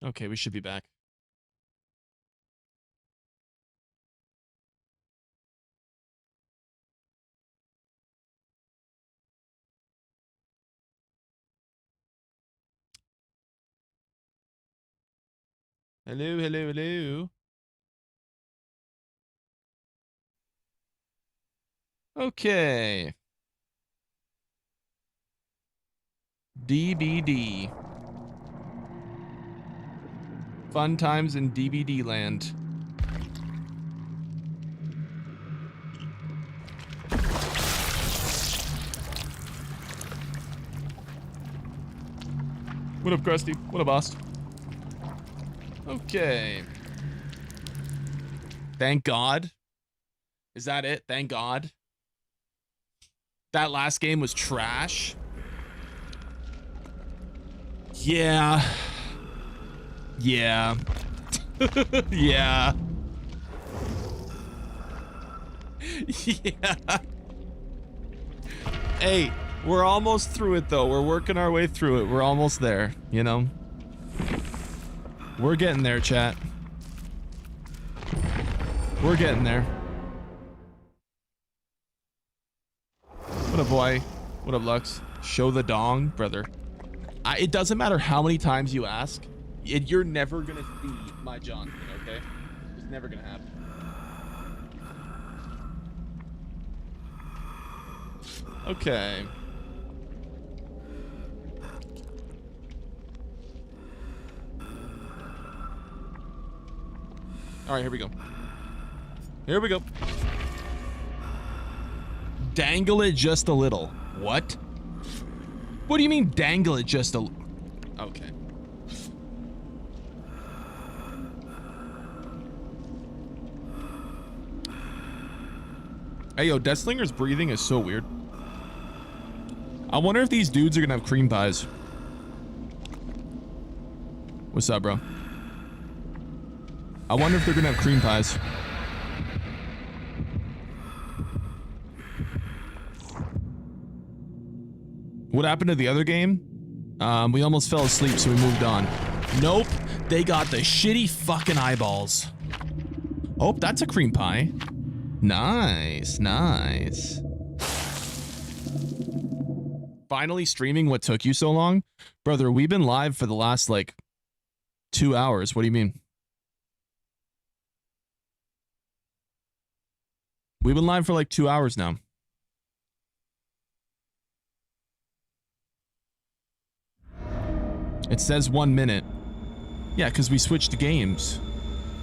Okay, we should be back. Hello, hello, hello. Okay. DBD. Fun times in DBD land. What up, Krusty? What up, boss? Okay. Thank God. Is that it? Thank God. That last game was trash. Yeah. Yeah. Yeah. Yeah. Hey, we're almost through it though. We're working our way through it. We're almost there, you know? We're getting there, chat. We're getting there. What up, boy? What up, Lux? Show the dong, brother. It doesn't matter how many times you ask. You're never gonna see my Jonathan, okay? It's never gonna happen. Okay. All right, here we go. Here we go. Dangle it just a little. What? What do you mean dangle it just a little? Okay. Hey, yo, Deathslinger's breathing is so weird. I wonder if these dudes are gonna have cream pies. What's up, bro? I wonder if they're gonna have cream pies. What happened to the other game? We almost fell asleep, so we moved on. Nope, they got the shitty fucking eyeballs. Oh, that's a cream pie. Nice, nice. Finally streaming what took you so long? Brother, we've been live for the last, like, 2 hours. What do you mean? We've been live for like 2 hours now. It says 1 minute. Yeah, because we switched games.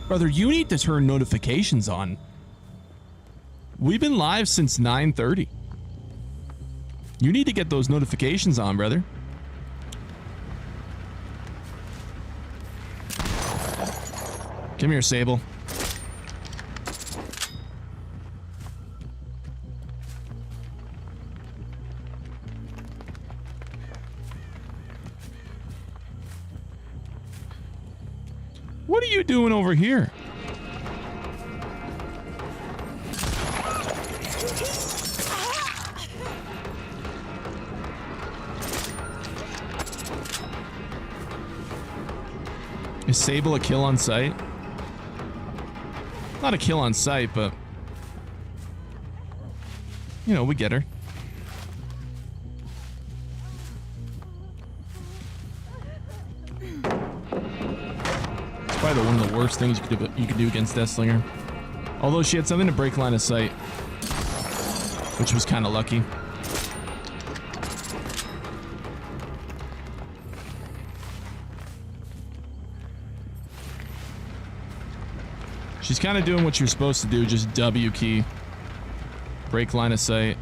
Brother, you need to turn notifications on. We've been live since 9:30. You need to get those notifications on, brother. Come here, Sable. What are you doing over here? Is Sable a kill on sight? Not a kill on sight, but you know, we get her. It's probably one of the worst things you could do against Deathslinger. Although she had something to break line of sight, which was kind of lucky. She's kind of doing what you're supposed to do, just W key. Break line of sight.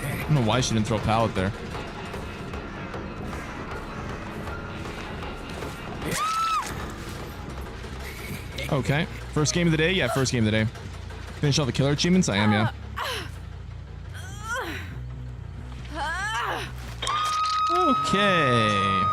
I don't know why she didn't throw a pallet there. Okay. First game of the day? Yeah, first game of the day. Finish all the killer achievements? I am, yeah. Okay.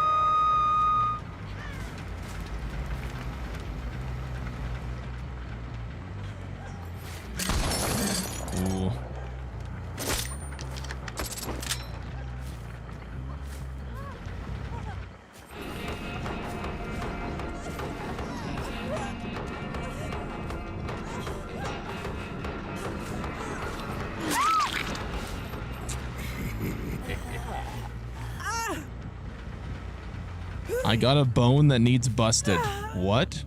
I got a bone that needs busted. What?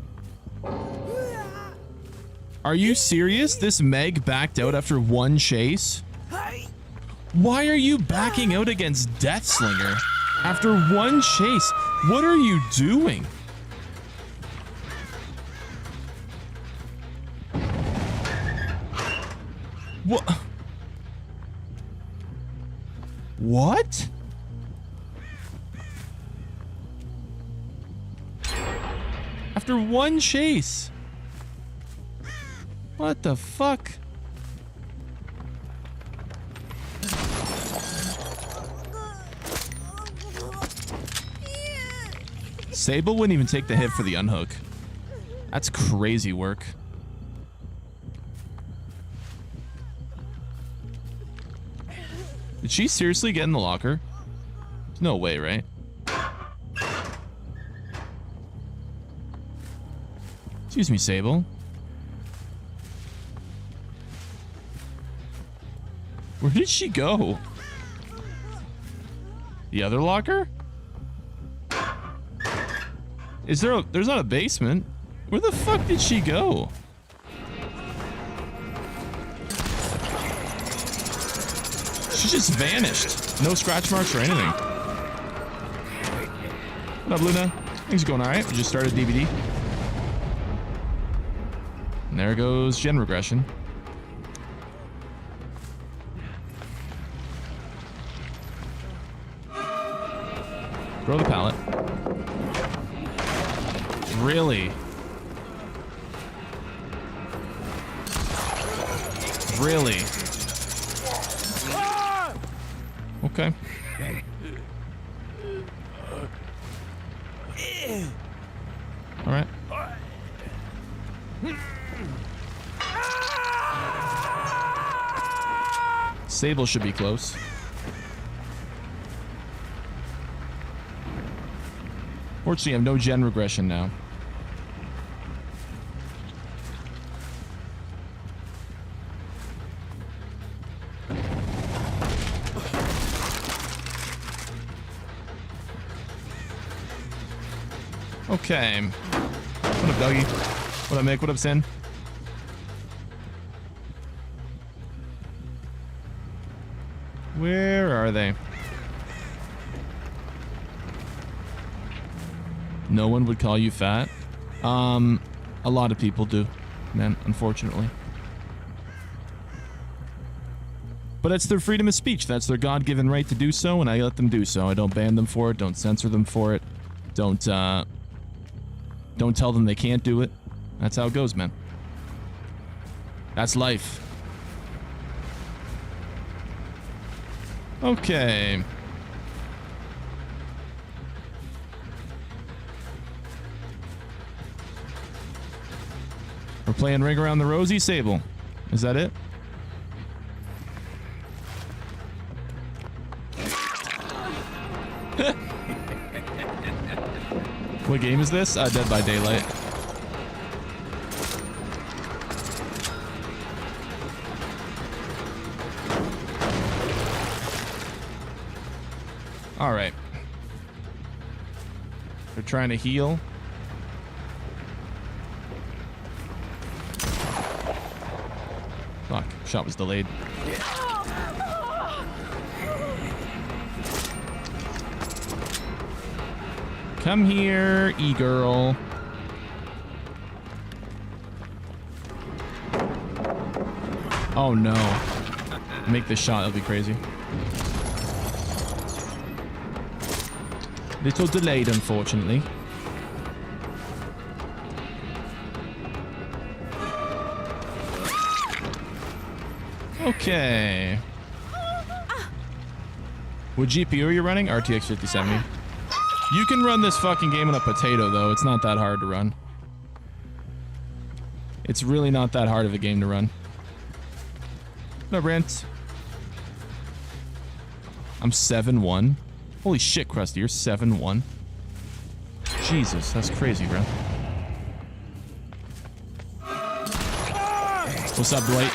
Are you serious? This Meg backed out after one chase? Why are you backing out against Deathslinger after one chase? What are you doing? What? What? After one chase. What the fuck? Sable wouldn't even take the hit for the unhook. That's crazy work. Did she seriously get in the locker? There's no way, right? Excuse me, Sable. Where did she go? The other locker? Is there a... There's not a basement. Where the fuck did she go? She just vanished. No scratch marks or anything. What up, Luna? Things going alright. We just started DVD. And there goes gen regression. Throw the pallet. Really? Really? Okay. All right. Sable should be close. Fortunately, I have no gen regression now. Okay. What up, doggy? What up, Mick? What up, Sin? Where are they? No one would call you fat? A lot of people do, man, unfortunately. But it's their freedom of speech. That's their God-given right to do so, and I let them do so. I don't ban them for it. Don't censor them for it. Don't tell them they can't do it. That's how it goes, man. That's life. Okay. We're playing Ring Around the Rosie, Sable. Is that it? What game is this? Dead by Daylight. All right. They're trying to heal. Fuck, shot was delayed. Come here, e-girl. Oh no. Make this shot, that'll be crazy. Little delayed, unfortunately. Okay. What GPU are you running? RTX 5070. You can run this fucking game on a potato, though. It's not that hard to run. It's really not that hard of a game to run. No, Brent. I'm 7-1. Holy shit, Krusty, you're 7-1. Jesus, that's crazy, bro. What's up, Dwight?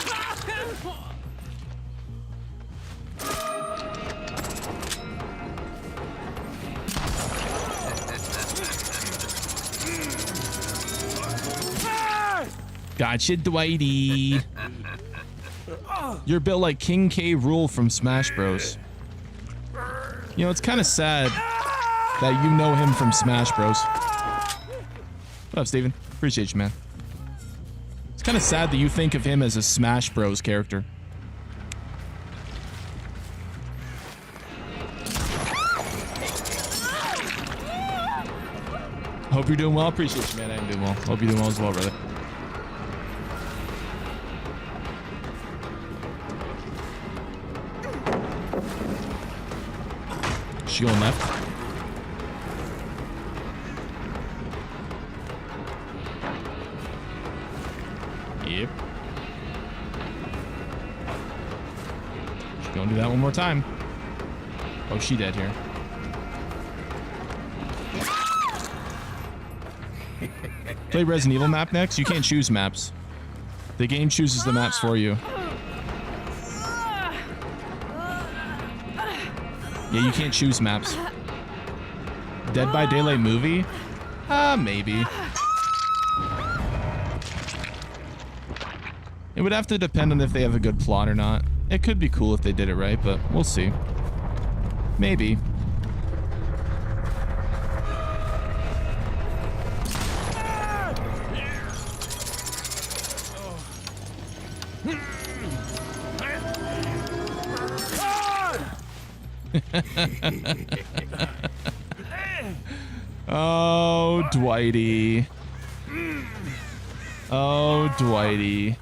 Gotcha, Dwighty. You're built like King K. Rool from Smash Bros. You know, it's kind of sad that you know him from Smash Bros. What up, Steven? Appreciate you, man. It's kind of sad that you think of him as a Smash Bros character. Hope you're doing well. Appreciate you, man. I'm doing well. Hope you're doing well as well, brother. She going left? Yep. She's gonna do that one more time. Oh, she dead here. Play Resident Evil map next? You can't choose maps. The game chooses the maps for you. Yeah, you can't choose maps. Dead by Daylight movie? Maybe. It would have to depend on if they have a good plot or not. It could be cool if they did it right, but we'll see. Maybe. Oh, Dwighty. Oh, Dwighty.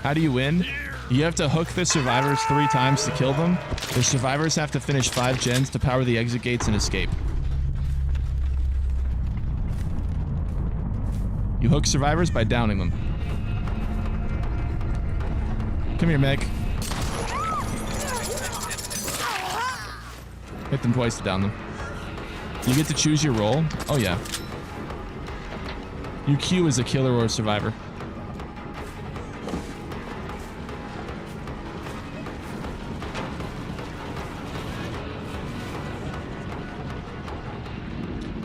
How do you win? You have to hook the survivors 3 times to kill them. The survivors have to finish 5 gens to power the exit gates and escape. You hook survivors by downing them. Come here, Meg. Hit them twice to down them. You get to choose your role? Oh, yeah. You queue as a killer or a survivor.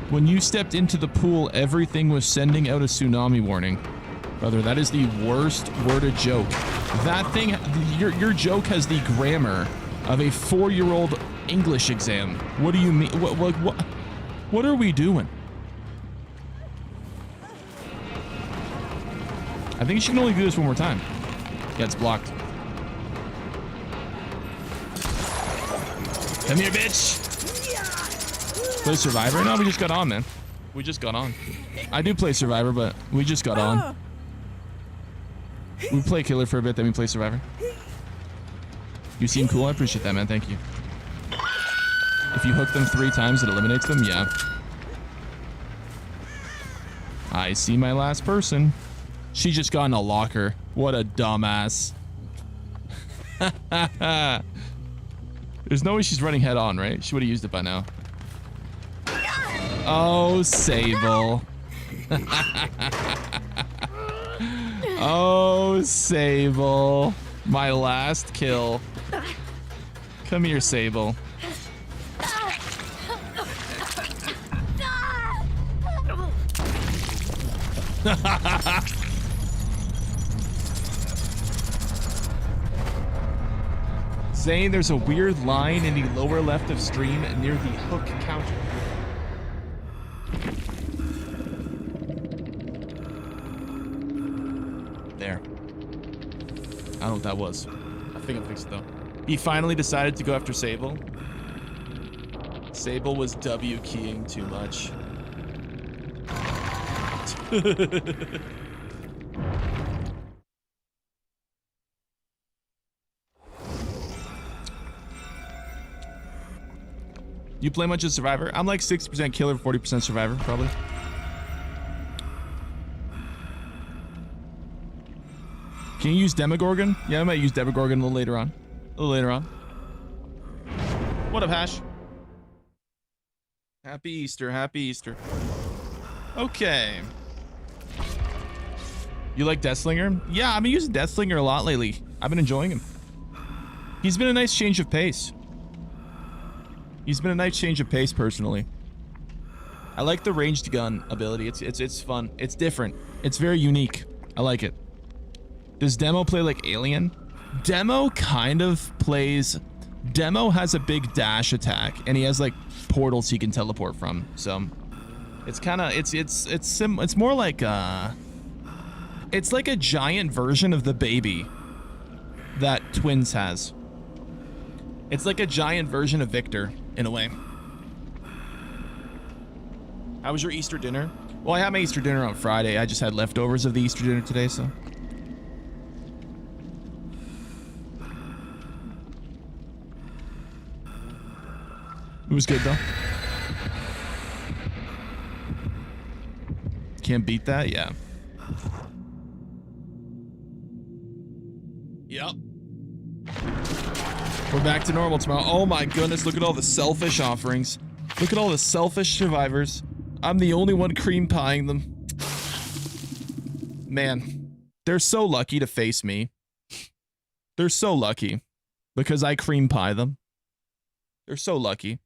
When you stepped into the pool, everything was sending out a tsunami warning. Brother, that is the worst worded joke. That thing, your joke has the grammar of a 4-year-old English exam. What do you mean? What are we doing? I think you can only do this one more time. Yeah, it's blocked. Come here, bitch. Play Survivor? No, we just got on, man. We just got on. I do play Survivor, but we just got on. We play Killer for a bit, then we play Survivor. You seem cool. I appreciate that, man. Thank you. If you hook them 3 times, it eliminates them? Yeah. I see my last person. She just got in a locker. What a dumbass. There's no way she's running head on, right? She would have used it by now. Oh, Sable. Oh, Sable. My last kill. Come here, Sable. Saying there's a weird line in the lower left of stream near the hook counter. There. I don't know what that was. I think I fixed it though. He finally decided to go after Sable. Sable was W keying too much. You play much of Survivor? I'm like 60% killer, 40% Survivor, probably. Can you use Demogorgon? Yeah, I might use Demogorgon a little later on. What up, Hash? Happy Easter, happy Easter. Okay. You like Deathslinger? Yeah, I've been using Deathslinger a lot lately. I've been enjoying him. He's been a nice change of pace. He's been a nice change of pace, personally. I like the ranged gun ability. It's fun. It's different. It's very unique. I like it. Does Demo play like Alien? Demo kind of plays... Demo has a big dash attack, and he has like portals he can teleport from. So it's kind of it's more like it's like a giant version of the baby that Twins has. It's like a giant version of Victor in a way. How was your Easter dinner? Well, I had my Easter dinner on Friday. I just had leftovers of the Easter dinner today, so. It was good, though. Can't beat that? Yeah. Yep. We're back to normal tomorrow. Oh my goodness, look at all the selfish offerings. Look at all the selfish survivors. I'm the only one cream pieing them. Man, they're so lucky to face me. They're so lucky because I cream pie them. They're so lucky.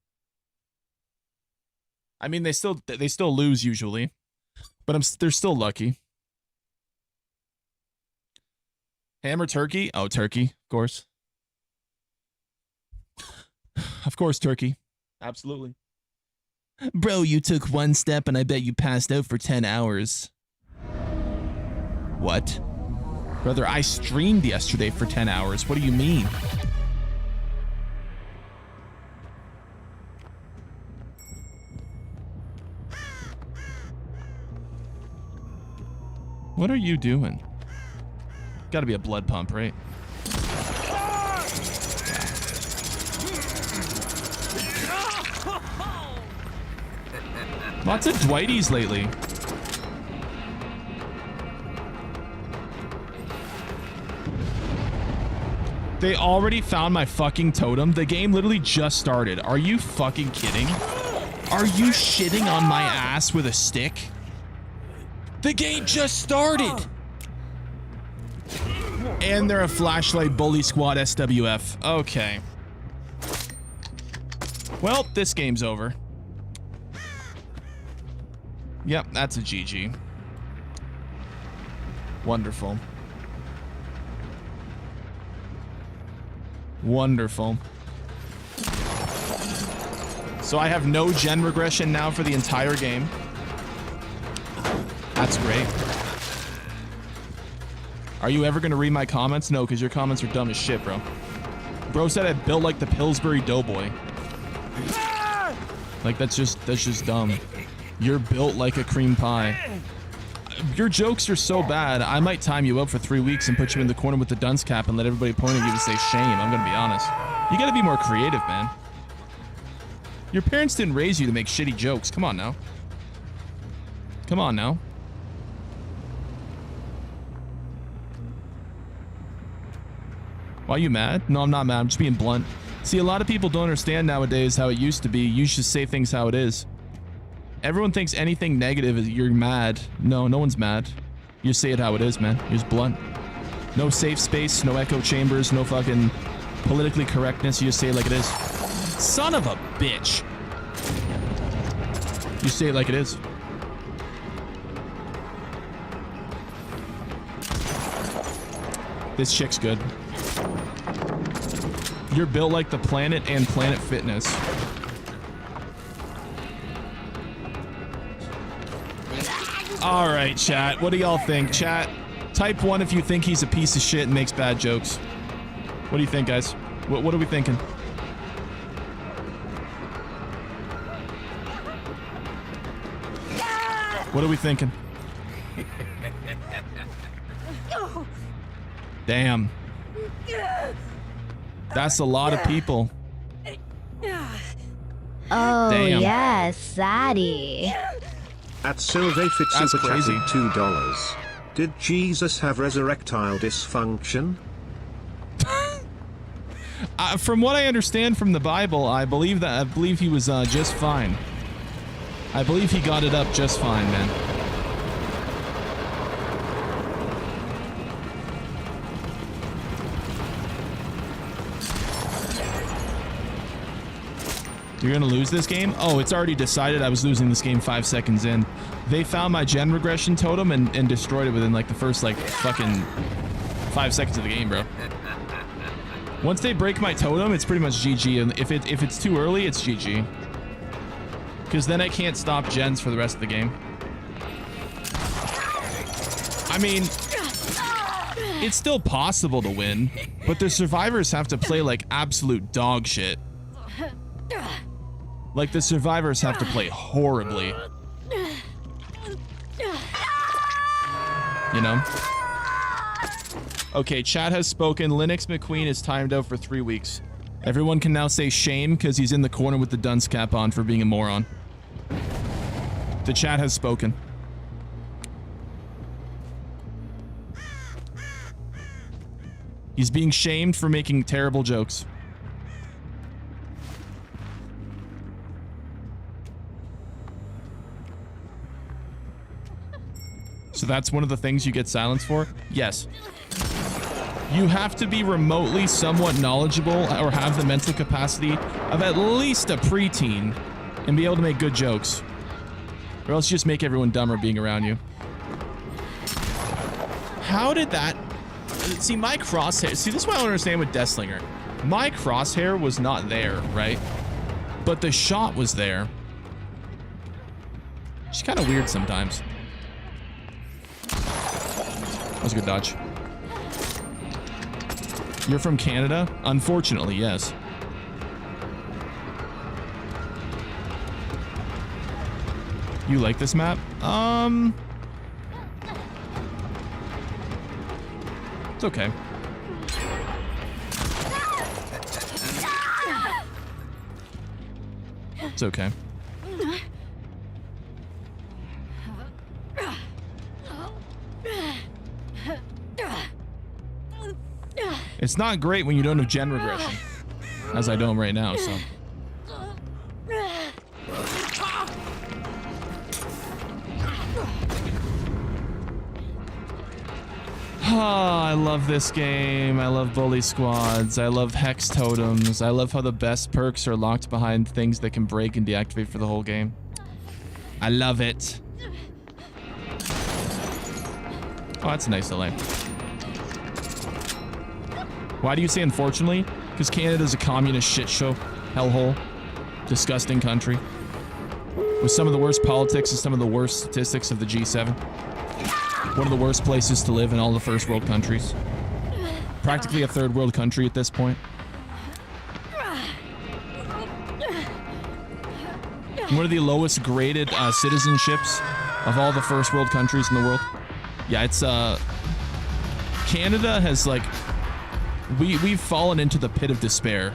I mean, they still lose usually, but they're still lucky. Ham or turkey? Oh, turkey, of course. Of course, turkey. Absolutely. Bro, you took one step and I bet you passed out for 10 hours. What? Brother, I streamed yesterday for 10 hours. What do you mean? What are you doing? Gotta be a blood pump, right? Lots of Dwighties lately. They already found my fucking totem. The game literally just started. Are you fucking kidding? Are you shitting on my ass with a stick? The game just started! And they're a flashlight bully squad SWF. Okay. Well, this game's over. Yep, that's a GG. Wonderful. Wonderful. So I have no gen regression now for the entire game. That's great. Are you ever gonna read my comments? No, because your comments are dumb as shit, bro. Bro said I built like the Pillsbury Doughboy. Like that's just dumb. You're built like a cream pie. Your jokes are so bad, I might time you up for 3 weeks and put you in the corner with the dunce cap and let everybody point at you and say shame. I'm gonna be honest. You gotta be more creative, man. Your parents didn't raise you to make shitty jokes. Come on now. Come on now. Why are you mad? No, I'm not mad. I'm just being blunt. See, a lot of people don't understand nowadays how it used to be. You should say things how it is. Everyone thinks anything negative is you're mad. No, no one's mad. You say it how it is, man. You're just blunt. No safe space, no echo chambers, no fucking politically correctness. You just say it like it is. Son of a bitch. You say it like it is. This chick's good. You're built like the Planet and Planet Fitness. All right, chat. What do y'all think? Chat, type 1 if you think he's a piece of shit and makes bad jokes. What do you think, guys? What are we thinking? What are we thinking? Damn. That's a lot of people. Oh, damn. yes, Sadie. At Sylvafit That's Super crazy. Chatting $2. Did Jesus have resurrectile dysfunction? From what I understand from the Bible, I believe he was just fine. I believe he got it up just fine, man. You're gonna lose this game? Oh, it's already decided I was losing this game 5 seconds in. They found my gen regression totem and destroyed it within like the first like fucking 5 seconds of the game, bro. Once they break my totem, it's pretty much GG, and if it's too early, it's GG. Because then I can't stop gens for the rest of the game. I mean, it's still possible to win, but the survivors have to play like absolute dog shit. Like the survivors have to play horribly. You know? Okay, chat has spoken. Linux McQueen is timed out for 3 weeks. Everyone can now say shame because he's in the corner with the dunce cap on for being a moron. The chat has spoken. He's being shamed for making terrible jokes. So that's one of the things you get silenced for? Yes. You have to be remotely somewhat knowledgeable or have the mental capacity of at least a preteen and be able to make good jokes. Or else you just make everyone dumber being around you. How did that... See, my crosshair... See, this is what I don't understand with Deathslinger. My crosshair was not there, right? But the shot was there. It's kind of weird sometimes. That was a good dodge. You're from Canada? Unfortunately, yes. You like this map? It's okay. It's okay. It's not great when you don't have gen regression, as I don't right now, so. Oh, I love this game. I love bully squads. I love hex totems. I love how the best perks are locked behind things that can break and deactivate for the whole game. I love it. Oh, that's a nice delay. Why do you say unfortunately? Because Canada's a communist shit show, hellhole, disgusting country with some of the worst politics and some of the worst statistics of the G7. One of the worst places to live in all the first world countries. Practically a third world country at this point. One of the lowest graded citizenships of all the first world countries in the world. Yeah, it's Canada has like we've fallen into the pit of despair.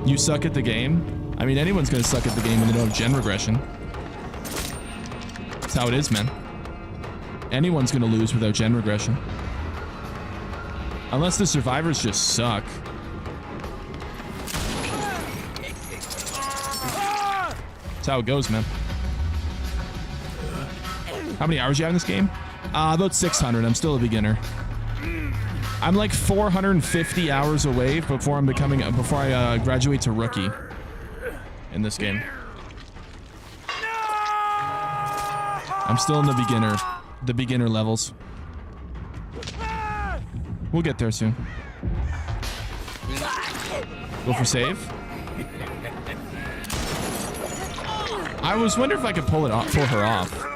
You suck at the game? I mean, anyone's gonna suck at the game when they don't have gen regression. That's how it is, man. Anyone's gonna lose without gen regression. Unless the survivors just suck. That's how it goes, man. How many hours do you have in this game? About 600. I'm still a beginner. I'm like 450 hours away before I'm becoming before I graduate to rookie in this game. I'm still in the beginner levels. We'll get there soon. Go for save. I was wondering if I could pull her off.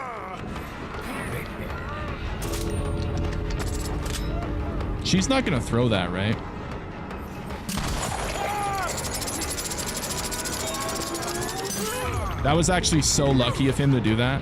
She's not gonna throw that, right? That was actually so lucky of him to do that.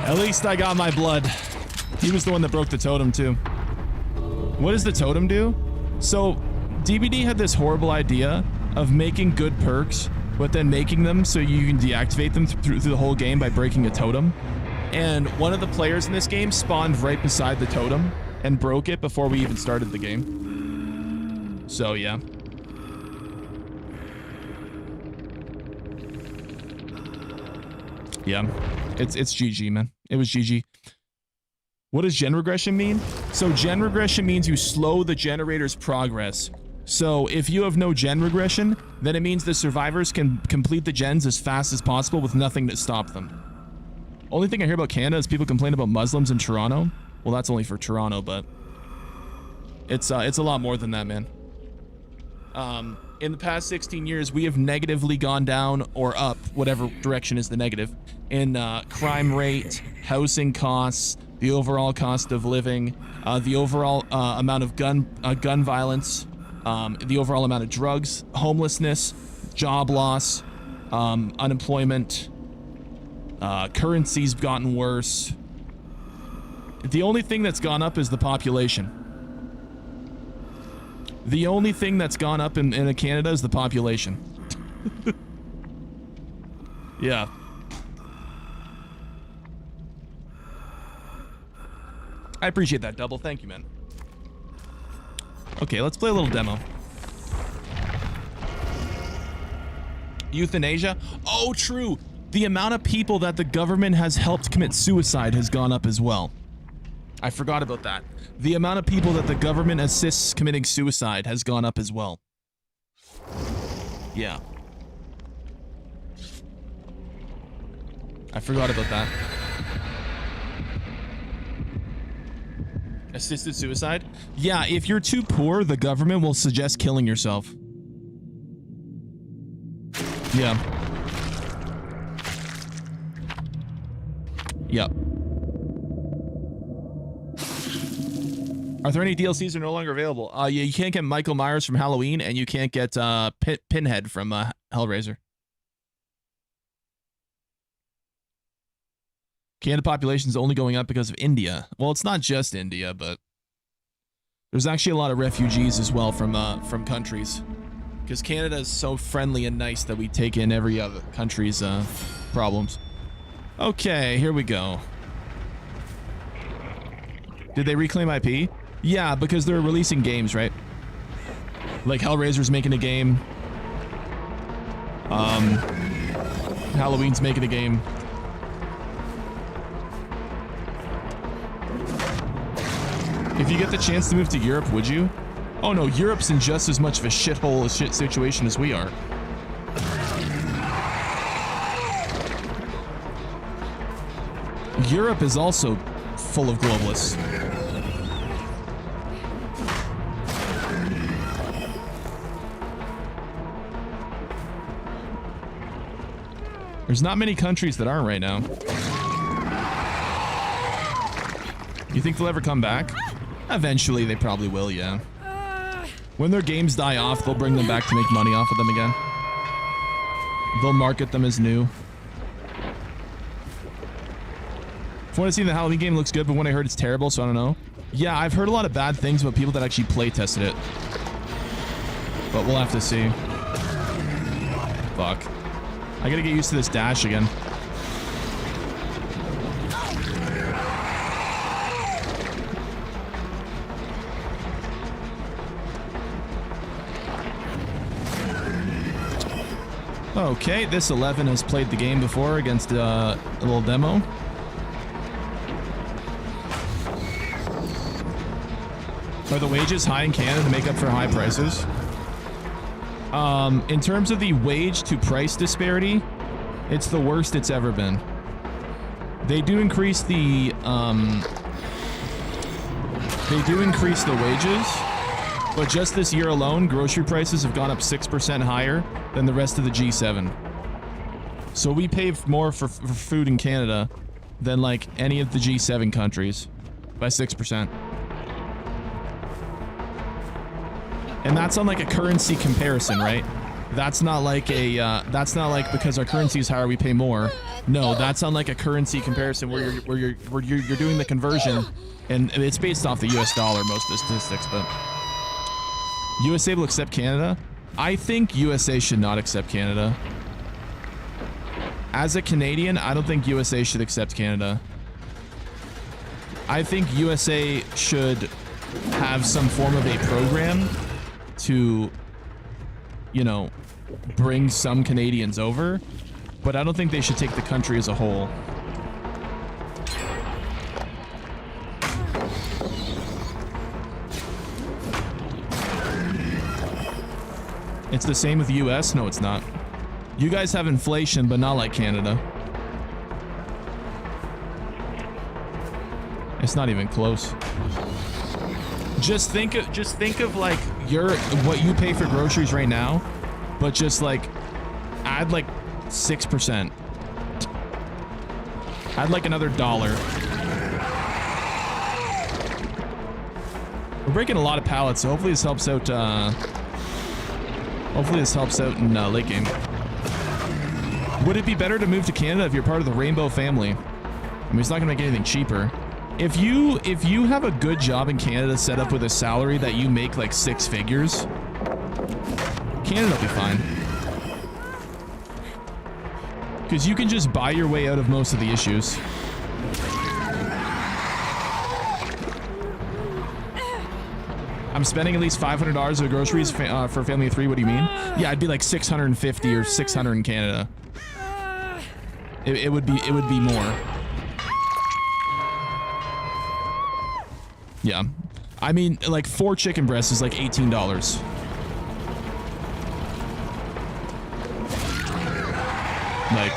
At least I got my blood. He was the one that broke the totem too. What does the totem do? So DBD had this horrible idea of making good perks, but then making them so you can deactivate them through the whole game by breaking a totem. And one of the players in this game spawned right beside the totem and broke it before we even started the game. So, yeah. Yeah, it's GG, man. It was GG. What does gen regression mean? So gen regression means you slow the generator's progress. So if you have no gen regression, then it means the survivors can complete the gens as fast as possible with nothing to stop them. Only thing I hear about Canada is people complain about Muslims in Toronto. Well, that's only for Toronto, but it's a lot more than that, man. In the past 16 years, we have negatively gone down or up, whatever direction is the negative, in crime rate, housing costs, the overall cost of living, the overall amount of gun violence, the overall amount of drugs, homelessness, job loss, unemployment, currency's gotten worse. The only thing that's gone up is the population. The only thing that's gone up in Canada is the population. Yeah. I appreciate that, Double. Thank you, man. Okay, let's play a little demo. Euthanasia? Oh, true. The amount of people that the government has helped commit suicide has gone up as well. I forgot about that. The amount of people that the government assists committing suicide has gone up as well. Yeah. I forgot about that. Assisted suicide? Yeah, if you're too poor, the government will suggest killing yourself. Yeah. Yep. Are there any DLCs that are no longer available? Yeah, you can't get Michael Myers from Halloween, and you can't get Pinhead from Hellraiser. Canada population is only going up because of India. Well, it's not just India, but there's actually a lot of refugees as well from countries, because Canada is so friendly and nice that we take in every other country's problems. Okay, here we go. Did they reclaim IP? Yeah, because they're releasing games, right? Like Hellraiser's making a game. Halloween's making a game. If you get the chance to move to Europe, would you? Oh no, Europe's in just as much of a shithole, shit situation as we are. Europe is also full of globalists. There's not many countries that aren't right now. You think they'll ever come back? Eventually, they probably will, yeah. When their games die off, they'll bring them back to make money off of them again. They'll market them as new. From what I've seen, the Halloween game looks good, but when I heard it's terrible, so I don't know. Yeah, I've heard a lot of bad things about people that actually play tested it. But we'll have to see. Fuck. I gotta get used to this dash again. Okay, this 11 has played the game before against a little demo. Are the wages high in Canada to make up for high prices? In terms of the wage to price disparity, it's the worst it's ever been. They do increase the wages, but just this year alone, grocery prices have gone up 6% higher than the rest of the G7. So we pay more for food in Canada than like any of the G7 countries by 6%. And that's on like a currency comparison, right? That's not like a that's not like because our currency is higher we pay more. No, that's on like a currency comparison where you're doing the conversion, and it's based off the US dollar, most of the statistics. But USA will accept Canada. I think USA should not accept Canada. As a Canadian, I don't think USA should accept Canada. I think USA should have some form of a program to, you know, bring some Canadians over, but I don't think they should take the country as a whole. It's the same with the US? No, it's not. You guys have inflation, but not like Canada. It's not even close. Just think of like what you pay for groceries right now, but just like add like 6%. Add like another $1. We're breaking a lot of pallets, so hopefully this helps out. Hopefully this helps out in late game. Would it be better to move to Canada if you're part of the Rainbow family? I mean, it's not gonna make anything cheaper. If you have a good job in Canada set up with a salary that you make like 6 figures, Canada will be fine. Because you can just buy your way out of most of the issues. I'm spending at least $500 of groceries for family of 3. What do you mean? Yeah, I'd be like 650 or 600 in Canada. It would be more. Yeah, I mean, like 4 chicken breasts is like $18. Like,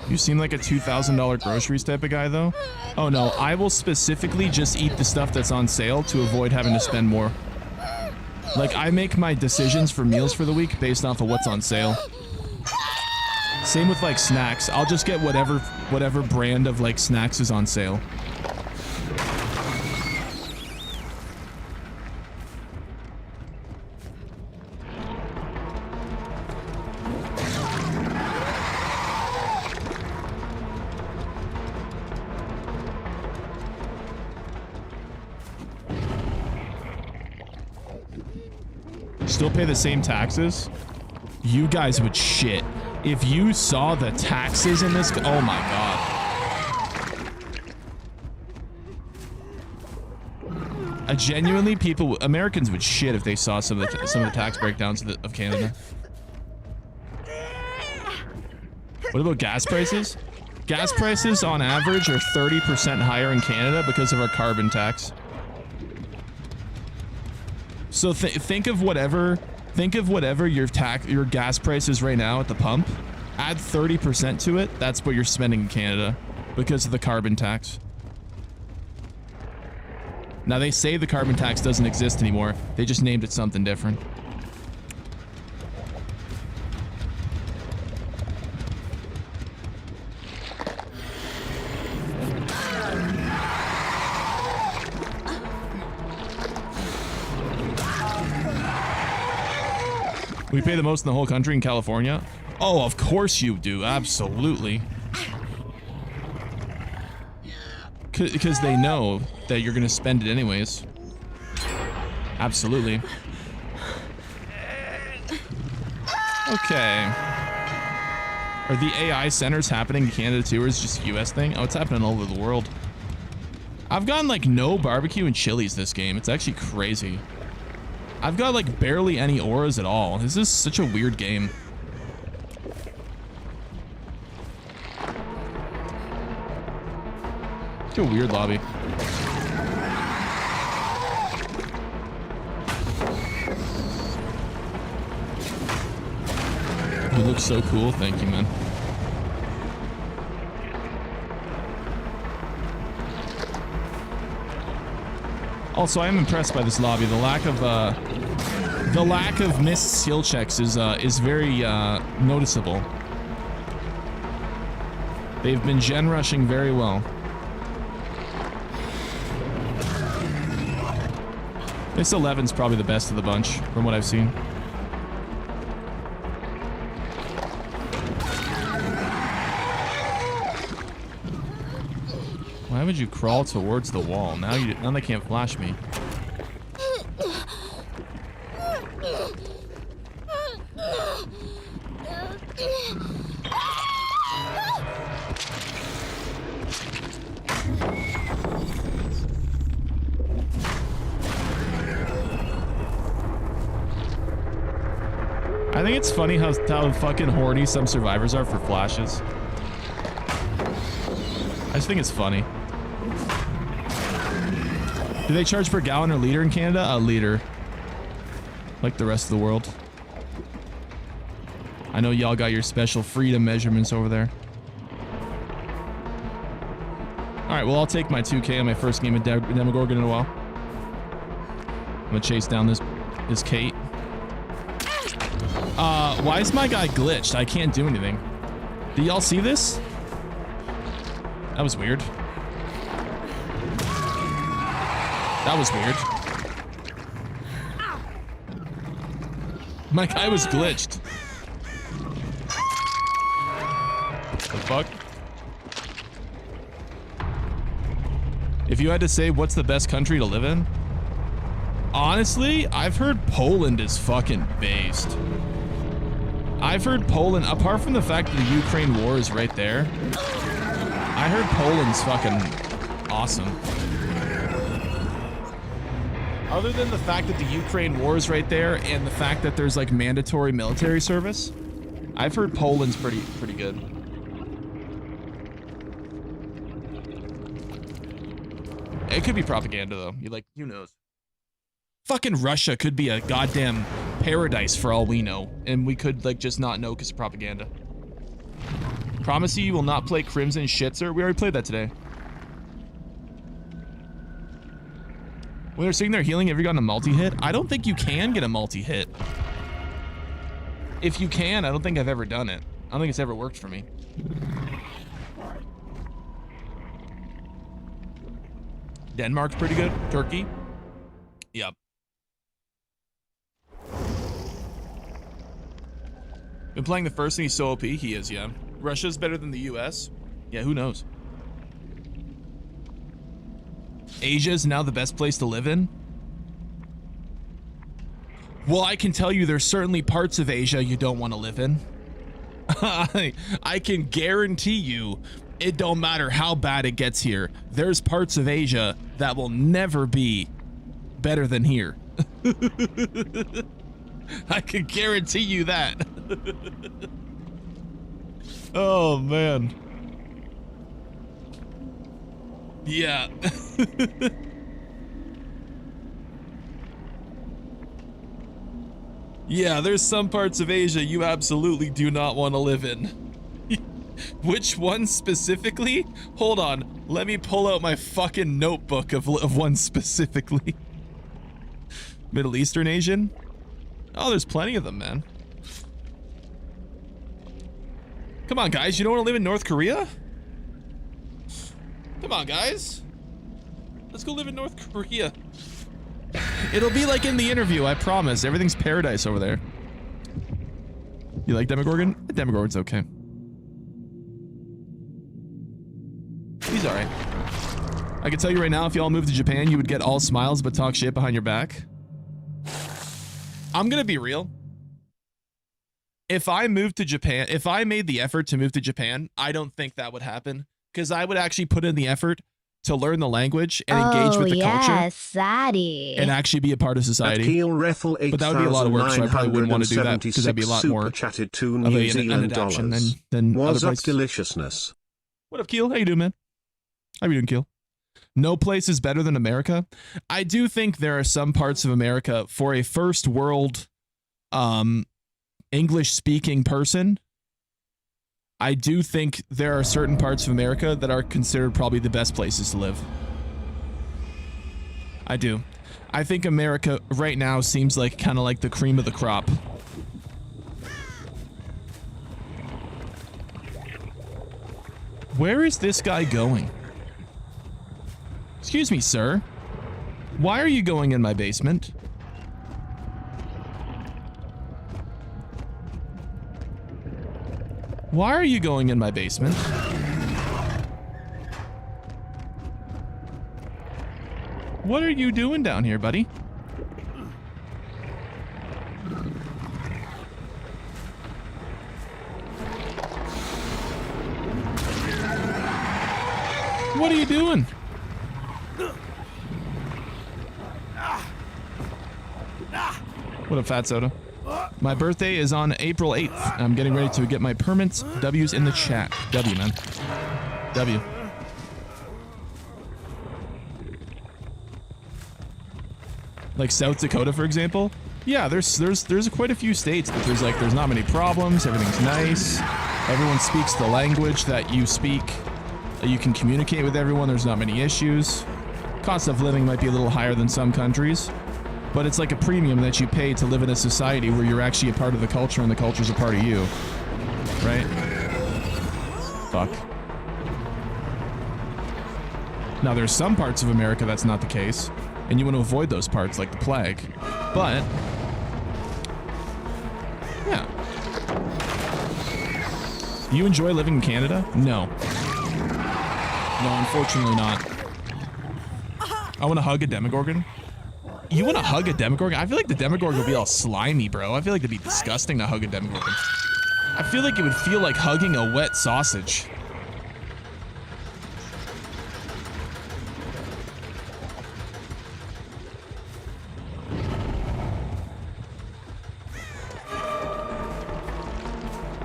you seem like a $2,000 groceries type of guy, though. Oh no, I will specifically just eat the stuff that's on sale to avoid having to spend more. Like, I make my decisions for meals for the week based off of what's on sale. Same with like snacks. I'll just get whatever brand of like snacks is on sale. Still pay the same taxes? You guys would shit. If you saw the taxes in this, oh my god. Genuinely, Americans would shit if they saw some of the tax breakdowns of Canada. What about gas prices? Gas prices on average are 30% higher in Canada because of our carbon tax. So think of whatever your gas price is right now at the pump. Add 30% to it. That's what you're spending in Canada because of the carbon tax. Now they say the carbon tax doesn't exist anymore. They just named it something different. We pay the most in the whole country in California? Oh, of course you do. Absolutely. Because they know that you're going to spend it anyways. Absolutely. Okay. Are the AI centers happening in Canada too, or is it just a US thing? Oh, it's happening all over the world. I've gotten like no barbecue and chilies this game. It's actually crazy. I've got like barely any auras at all. This is such a weird game. Such a weird lobby. You look so cool. Thank you, man. Also, I am impressed by this lobby. The lack of missed skill checks is very noticeable. They've been gen rushing very well. This 11's probably the best of the bunch from what I've seen. Why would you crawl towards the wall? Now they can't flash me. I think it's funny how fucking horny some survivors are for flashes. I just think it's funny. Do they charge per gallon or liter in Canada? A liter. Like the rest of the world. I know y'all got your special freedom measurements over there. Alright, well I'll take my 2K on my first game of Demogorgon in a while. I'm gonna chase down this Kate. Why is my guy glitched? I can't do anything. Do y'all see this? That was weird. That was weird. My guy was glitched. The fuck? If you had to say what's the best country to live in? Honestly, I've heard Poland is fucking based. I've heard Poland, apart from the fact that the Ukraine war is right there, I heard Poland's fucking awesome. Other than the fact that the Ukraine war is right there and the fact that there's like mandatory military service, I've heard Poland's pretty good. It could be propaganda though. Who knows? Fucking Russia could be a goddamn paradise for all we know, and we could like just not know because of propaganda. Promise you will not play Crimson Shitzer. We already played that today. When they're sitting there healing, have you gotten a multi-hit? I don't think you can get a multi-hit. If you can, I don't think I've ever done it. I don't think it's ever worked for me. Denmark's pretty good. Turkey. Yep. Been playing the first and he's so OP. He is, yeah. Russia's better than the US. Yeah, who knows? Asia is now the best place to live in. Well, I can tell you there's certainly parts of Asia you don't want to live in. I can guarantee you it don't matter how bad it gets here. There's parts of Asia that will never be better than here. I can guarantee you that. Oh, man. Yeah. Yeah, there's some parts of Asia you absolutely do not want to live in. Which one specifically? Hold on. Let me pull out my fucking notebook of one specifically. Middle Eastern Asian? Oh, there's plenty of them, man. Come on, guys. You don't want to live in North Korea? Come on, guys. Let's go live in North Korea. It'll be like in the interview, I promise. Everything's paradise over there. You like Demogorgon? Demogorgon's okay. He's alright. I can tell you right now, if y'all moved to Japan, you would get all smiles but talk shit behind your back. I'm gonna be real. If I moved to Japan, if I made the effort to move to Japan, I don't think that would happen. Because I would actually put in the effort to learn the language and engage with the culture. Sadie. And actually be a part of society. But that would be a lot of work, so I probably wouldn't want to do that because that'd be a lot more chatted of an adaptation than other places. Deliciousness. What up, Keel? How you doing, man? How you doing, Keel? No place is better than America. I do think there are some parts of America for a first world English-speaking person. I do think there are certain parts of America that are considered probably the best places to live. I do. I think America right now seems like kind of like the cream of the crop. Where is this guy going? Excuse me, sir. Why are you going in my basement? Why are you going in my basement? What are you doing down here, buddy? What are you doing? What up, Fat Soda? My birthday is on April 8th. I'm getting ready to get my permits. W's in the chat. W, man. W. Like South Dakota, for example. Yeah, there's quite a few states that there's not many problems. Everything's nice. Everyone speaks the language that you speak. You can communicate with everyone. There's not many issues. Cost of living might be a little higher than some countries, but it's like a premium that you pay to live in a society where you're actually a part of the culture and the culture's a part of you. Right? Fuck. Now, there's some parts of America that's not the case, and you want to avoid those parts, like the plague. But, yeah. You enjoy living in Canada? No. No, unfortunately not. I want to hug a Demogorgon. You want to hug a Demogorgon? I feel like the Demogorgon would be all slimy, bro. I feel like it'd be disgusting to hug a Demogorgon. I feel like it would feel like hugging a wet sausage.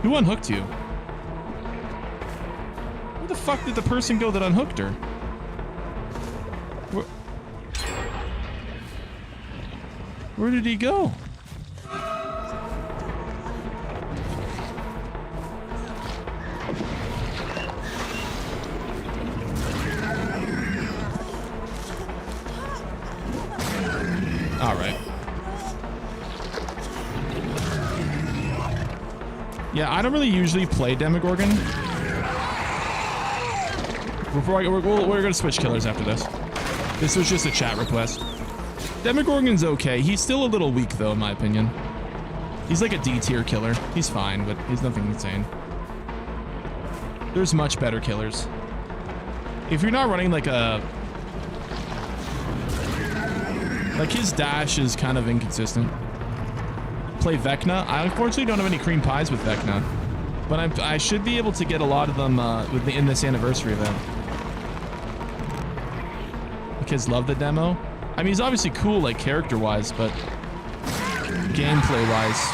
Who unhooked you? Where the fuck did the person go that unhooked her? Where did he go? All right. Yeah, I don't really usually play Demogorgon. We're gonna switch killers after this. This was just a chat request. Demogorgon's okay. He's still a little weak, though, in my opinion. He's like a D-tier killer. He's fine, but he's nothing insane. There's much better killers. If you're not running like a... Like, his dash is kind of inconsistent. Play Vecna. I unfortunately don't have any cream pies with Vecna, but I should be able to get a lot of them in this anniversary event. The kids love the demo. I mean, he's obviously cool, like, character-wise, but gameplay-wise,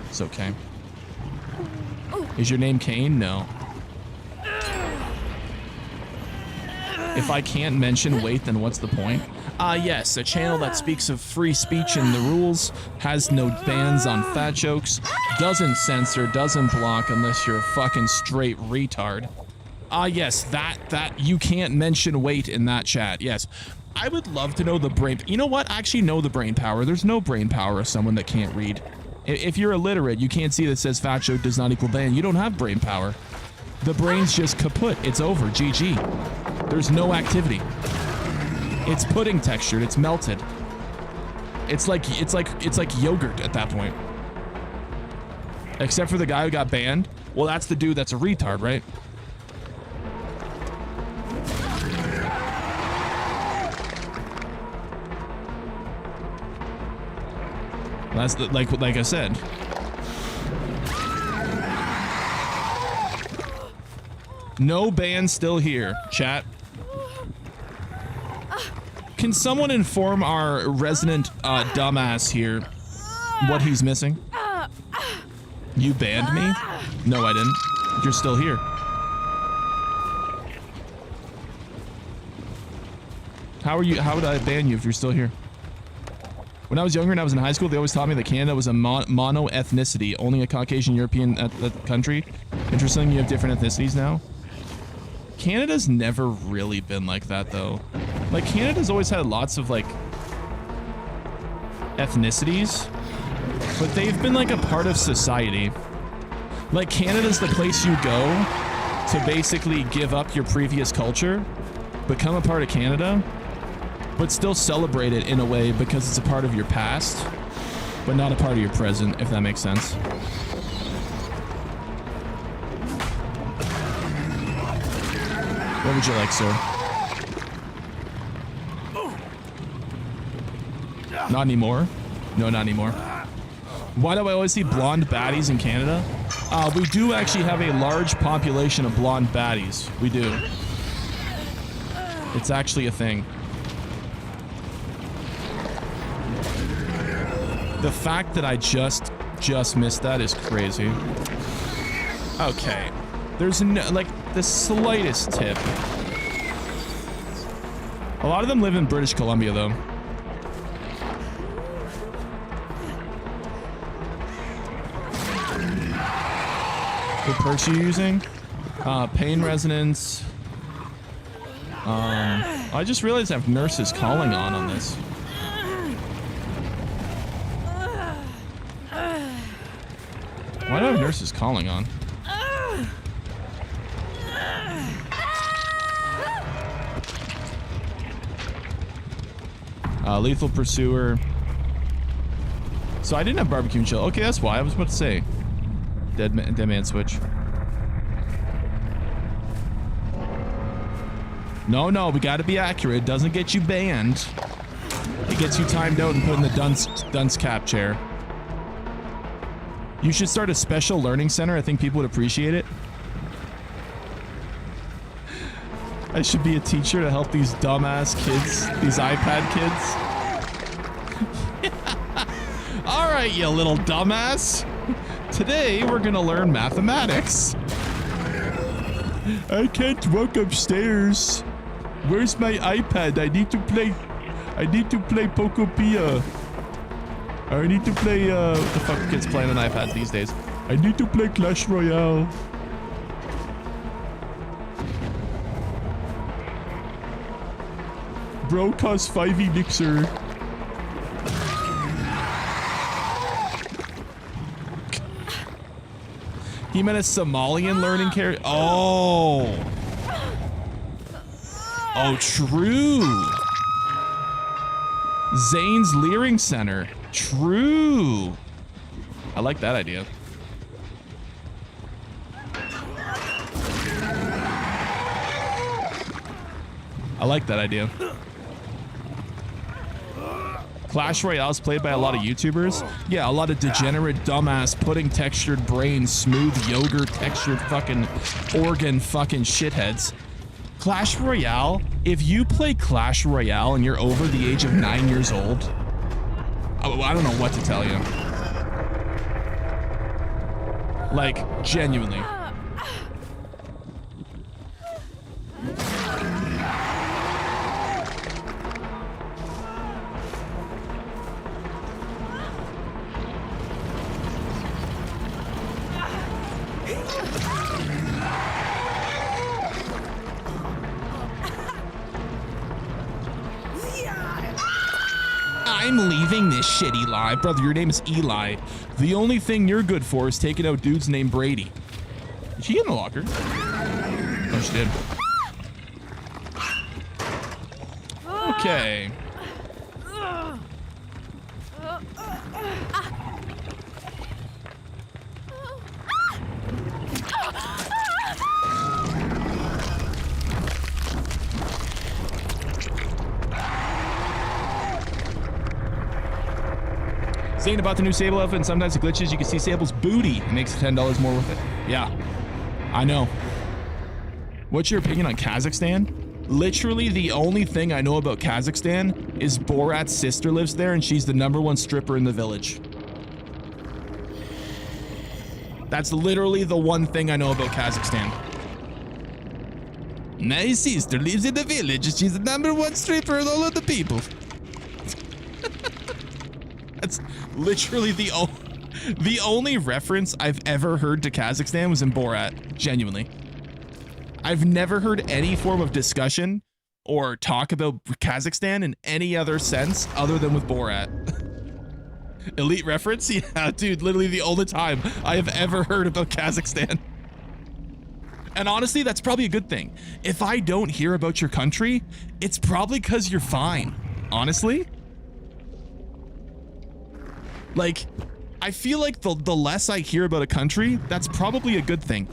it's okay. Is your name Kane? No. If I can't mention weight, then what's the point? Yes, a channel that speaks of free speech and the rules, has no bans on fat jokes, doesn't censor, doesn't block unless you're a fucking straight retard. Yes, that you can't mention weight in that chat, yes. I would love to know the brain... You know what? I actually know the brain power. There's no brain power of someone that can't read. If you're illiterate, you can't see that says fat joke does not equal ban. You don't have brain power. The brain's just kaput. It's over. GG. There's no activity. It's pudding textured. It's melted. It's like yogurt at that point. Except for the guy who got banned. Well, that's the dude that's a retard, right? That's the, like I said. No ban still here, chat. Can someone inform our resident dumbass here what he's missing? You banned me? No, I didn't. You're still here. How would I ban you if you're still here? When I was younger and I was in high school, they always taught me that Canada was a mono-ethnicity, only a Caucasian European country. Interesting, you have different ethnicities now. Canada's never really been like that, though. Like, Canada's always had lots of, like, ethnicities, but they've been, like, a part of society. Like, Canada's the place you go to basically give up your previous culture, become a part of Canada, but still celebrate it in a way because it's a part of your past, but not a part of your present, if that makes sense. What would you like, sir? Not anymore? No, not anymore. Why do I always see blonde baddies in Canada? We do actually have a large population of blonde baddies. We do. It's actually a thing. The fact that I just missed that is crazy. Okay. There's no, like, the slightest tip. A lot of them live in British Columbia, though. What perks are you using? Pain resonance. I just realized I have nurses calling on this. Why do I have nurses calling on? Lethal Pursuer. So I didn't have Barbecue and Chill. Okay, that's why. I was about to say. Dead man switch. No, we gotta be accurate. It doesn't get you banned. It gets you timed out and put in the dunce cap chair. You should start a special learning center. I think people would appreciate it. I should be a teacher to help these dumbass kids, these iPad kids. All right, you little dumbass. Today, we're gonna learn mathematics. I can't walk upstairs. Where's my iPad? I need to play Pokopia. I need to play, what the fuck kids playing on iPads these days? I need to play Clash Royale. Bro costs 5 elixir. He meant a Somalian learning character. Oh. Oh, true. Zane's Leering Center. True. I like that idea. I like that idea. Clash Royale is played by a lot of YouTubers. Yeah, a lot of degenerate, dumbass, pudding textured brains, smooth yogurt textured fucking organ fucking shitheads. Clash Royale, if you play Clash Royale and you're over the age of 9 years old, I don't know what to tell you. Like, genuinely. I'm leaving this shitty live. Brother, your name is Eli. The only thing you're good for is taking out dudes named Brady. Did she get in the locker? Oh, she did. Okay. Saying about the new Sable outfit, and sometimes it glitches. You can see Sable's booty. It makes $10 more worth it. Yeah, I know. What's your opinion on Kazakhstan? Literally the only thing I know about Kazakhstan is Borat's sister lives there and she's the #1 stripper in the village. That's literally the one thing I know about Kazakhstan. My sister lives in the village and she's the #1 stripper in all of the people. That's literally the only reference I've ever heard to Kazakhstan was in Borat, genuinely. I've never heard any form of discussion or talk about Kazakhstan in any other sense other than with Borat. Elite reference? Yeah, dude, literally the only time I have ever heard about Kazakhstan. And honestly, that's probably a good thing. If I don't hear about your country, it's probably because you're fine, honestly. Like, I feel like the less I hear about a country, that's probably a good thing.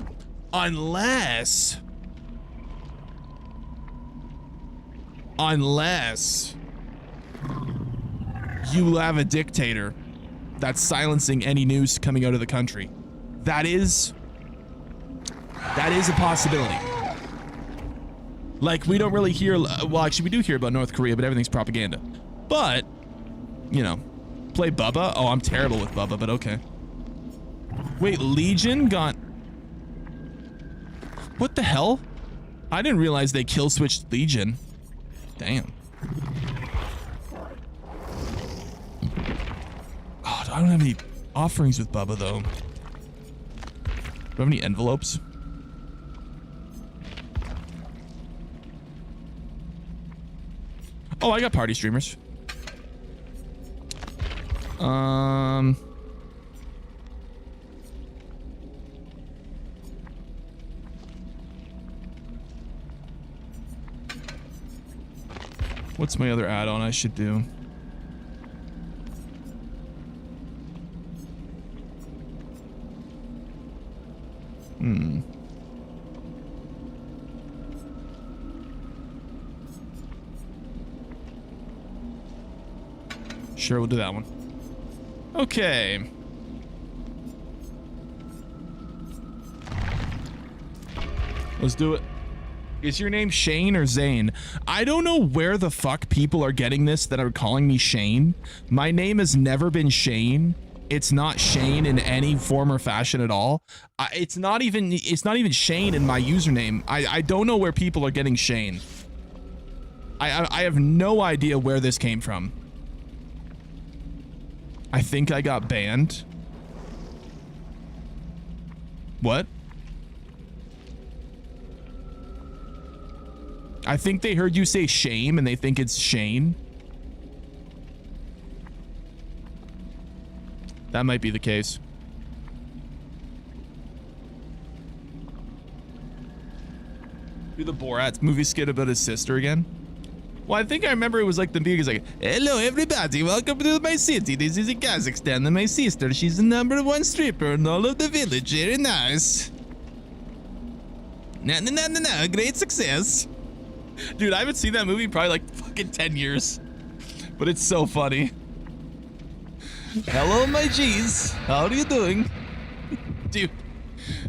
Unless you have a dictator that's silencing any news coming out of the country. That is a possibility. Like, we don't really hear, well, actually, we do hear about North Korea, but everything's propaganda. But, you know, play Bubba? Oh, I'm terrible with Bubba, but okay. Wait, Legion got... What the hell? I didn't realize they kill switched Legion. Damn. Oh, I don't have any offerings with Bubba, though. Do I have any envelopes? Oh, I got party streamers. What's my other add-on I should do? Sure, we'll do that one. Okay. Let's do it. Is your name Shane or Zane? I don't know where the fuck people are getting this that are calling me Shane. My name has never been Shane. It's not Shane in any form or fashion at all. It's not even Shane in my username. I don't know where people are getting Shane. I have no idea where this came from. I think I got banned. What? I think they heard you say shame and they think it's Shane. That might be the case. Do the Borat movie skit about his sister again? Well, I think I remember it was like the beginning. Like, hello everybody, welcome to my city. This is in Kazakhstan and my sister. She's the #1 stripper in all of the village. Very nice. No, great success. Dude, I haven't seen that movie in probably like fucking 10 years. But it's so funny. Hello, my G's. How are you doing? Dude,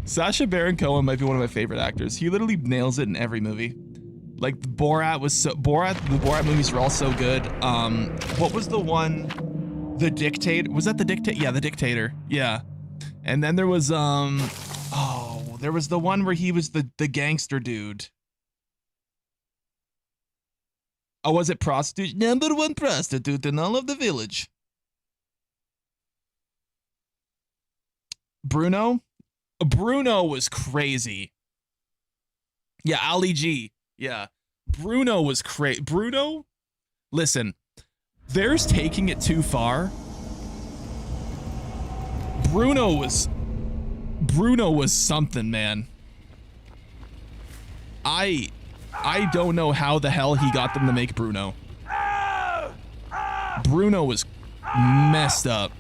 Sacha Baron Cohen might be one of my favorite actors. He literally nails it in every movie. Like the Borat movies were all so good. What was the one? The Dictator? Was that the Dictator? Yeah, the Dictator. Yeah. And then there was there was the one where he was the gangster dude. Oh, was it prostitute? #1 prostitute in all of the village. Bruno? Bruno was crazy. Yeah, Ali G. Yeah. Bruno was crazy. Bruno? Listen, there's taking it too far. Bruno was something, man. I don't know how the hell he got them to make Bruno. Bruno was messed up.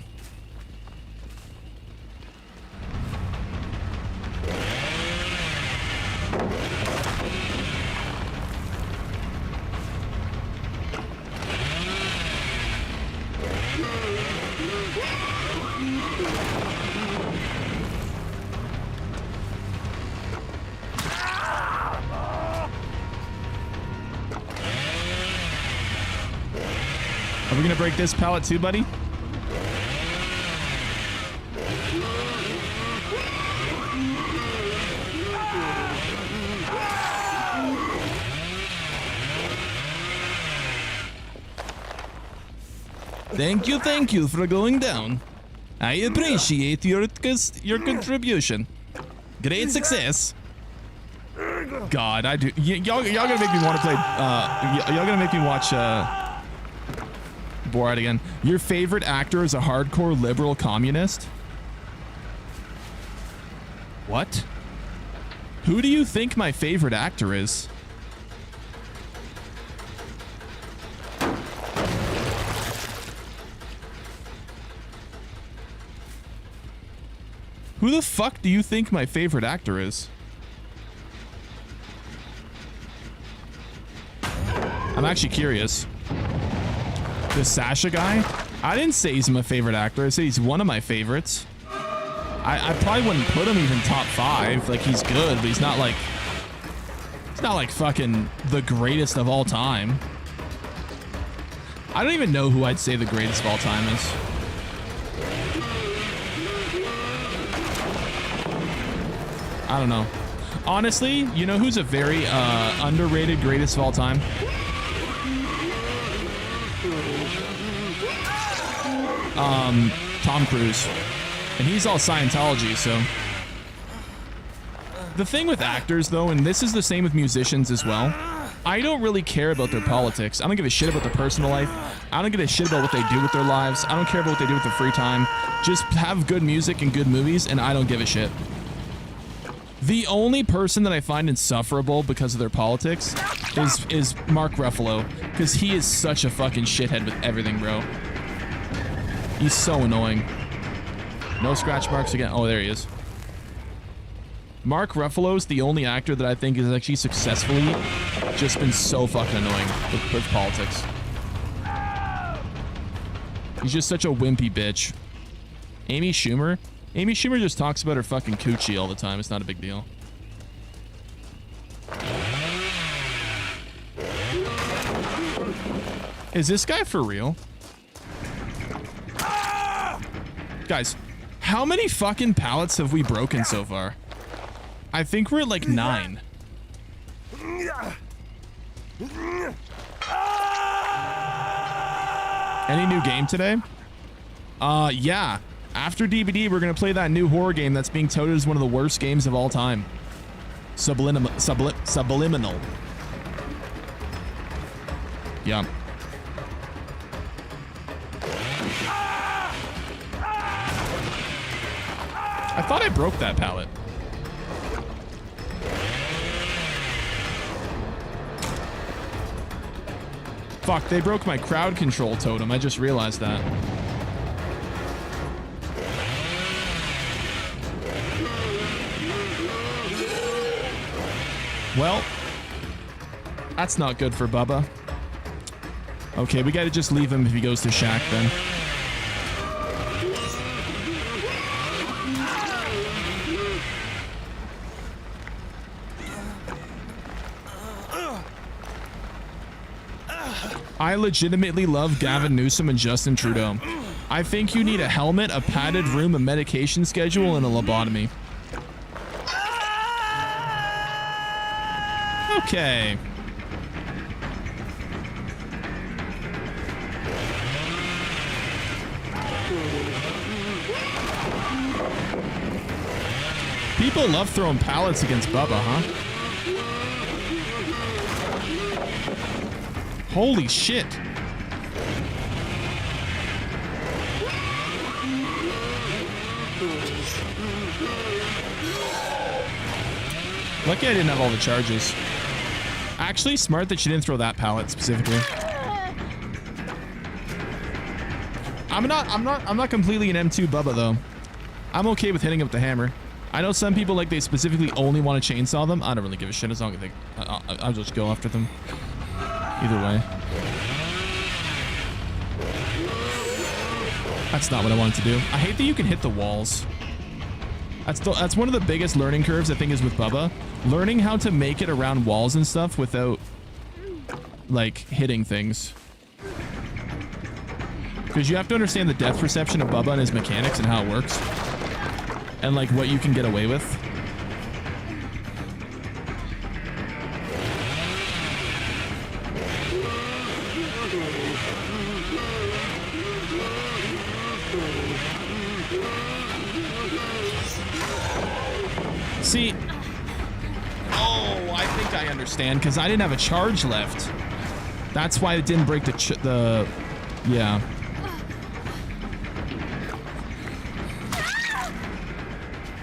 Are we gonna break this pallet too, buddy? Thank you for going down. I appreciate your contribution. Great success. God, I do. Y'all gonna make me want to play. Y'all gonna make me watch Borat again. Your favorite actor is a hardcore liberal communist? What? Who do you think my favorite actor is? Who the fuck do you think my favorite actor is? I'm actually curious. The Sasha guy? I didn't say he's my favorite actor. I said he's one of my favorites. I probably wouldn't put him even top 5. Like, he's good, but he's not like fucking the greatest of all time. I don't even know who I'd say the greatest of all time is. I don't know. Honestly, you know who's a very underrated greatest of all time? Tom Cruise. And he's all Scientology, so. The thing with actors, though, and this is the same with musicians as well, I don't really care about their politics. I don't give a shit about their personal life. I don't give a shit about what they do with their lives. I don't care about what they do with their free time. Just have good music and good movies, and I don't give a shit. The only person that I find insufferable because of their politics is Mark Ruffalo, because he is such a fucking shithead with everything, bro. He's so annoying. No scratch marks again. Oh, there he is. Mark Ruffalo's the only actor that I think has actually successfully just been so fucking annoying with politics. He's just such a wimpy bitch. Amy Schumer? Amy Schumer just talks about her fucking coochie all the time. It's not a big deal. Is this guy for real? Guys, how many fucking pallets have we broken so far? I think we're at like 9. Any new game today? Yeah. After DBD, we're gonna play that new horror game that's being touted as one of the worst games of all time. Subliminal. Yeah. I thought I broke that pallet. Fuck, they broke my crowd control totem. I just realized that. Well, that's not good for Bubba. Okay, we gotta just leave him if he goes to Shack then. I legitimately love Gavin Newsom and Justin Trudeau. I think you need a helmet, a padded room, a medication schedule, and a lobotomy. Okay. People love throwing pallets against Bubba, huh? Holy shit. Lucky I didn't have all the charges. Actually, smart that she didn't throw that pallet specifically. I'm not completely an M2 Bubba though. I'm okay with hitting him with the hammer. I know some people like they specifically only want to chainsaw them. I don't really give a shit as long as I'll just go after them. Either way. That's not what I wanted to do. I hate that you can hit the walls. That's one of the biggest learning curves I think is with Bubba. Learning how to make it around walls and stuff without like hitting things. Because you have to understand the depth perception of Bubba and his mechanics and how it works. And like what you can get away with. See, oh, I think I understand because I didn't have a charge left. That's why it didn't break the yeah.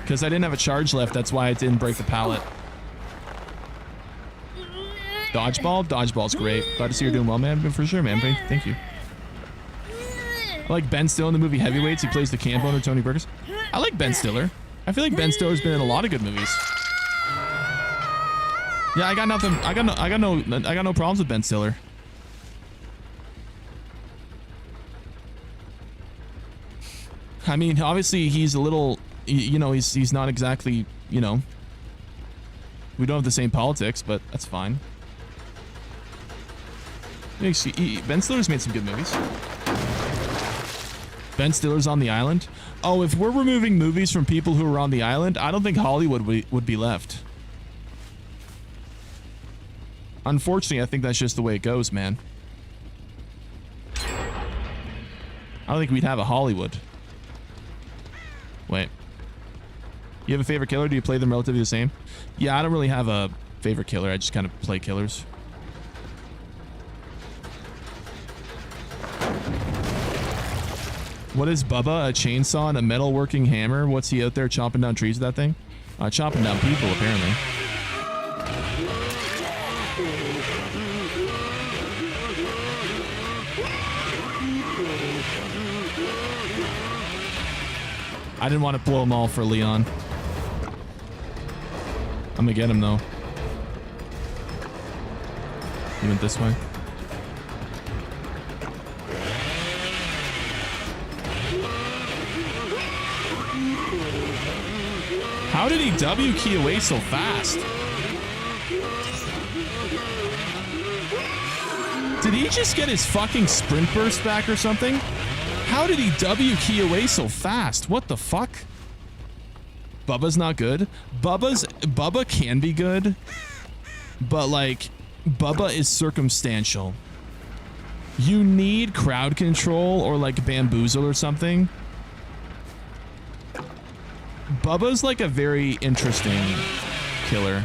Because I didn't have a charge left, that's why it didn't break the pallet. Dodgeball? Dodgeball's great. Glad to see you're doing well, man. For sure, man. Thank you. I like Ben Stiller in the movie Heavyweights. He plays the camp owner, Tony Burgess. I like Ben Stiller. I feel like Ben Stiller's been in a lot of good movies. Yeah, I got nothing. I got no problems with Ben Stiller. I mean, obviously he's a little, you know, he's not exactly, you know, we don't have the same politics, but that's fine. Ben Stiller's made some good movies. Ben Stiller's on the island. Oh, if we're removing movies from people who are on the island, I don't think Hollywood would be left. Unfortunately, I think that's just the way it goes, man. I don't think we'd have a Hollywood. Wait. You have a favorite killer? Do you play them relatively the same? Yeah, I don't really have a favorite killer. I just kind of play killers. What is Bubba? A chainsaw and a metalworking hammer? What's he out there chopping down trees with that thing? Chopping down people, apparently. I didn't want to blow them all for Leon. I'm gonna get him though. He went this way. How did he W key away so fast? Did he just get his fucking sprint burst back or something? How did he W key away so fast? What the fuck? Bubba's not good. Bubba can be good, but like Bubba is circumstantial. You need crowd control or like bamboozle or something. Bubba's like a very interesting killer.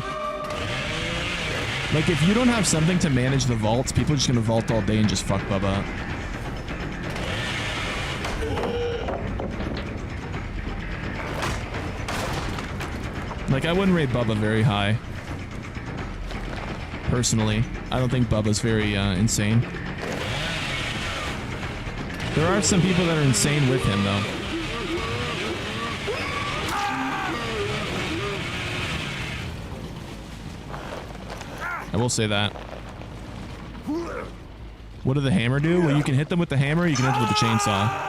Like if you don't have something to manage the vaults, people are just gonna vault all day and just fuck Bubba up. Like I wouldn't rate Bubba very high. Personally, I don't think Bubba's very insane. There are some people that are insane with him though. I will say that. What did the hammer do? Well, you can hit them with the hammer, you can hit them with the chainsaw.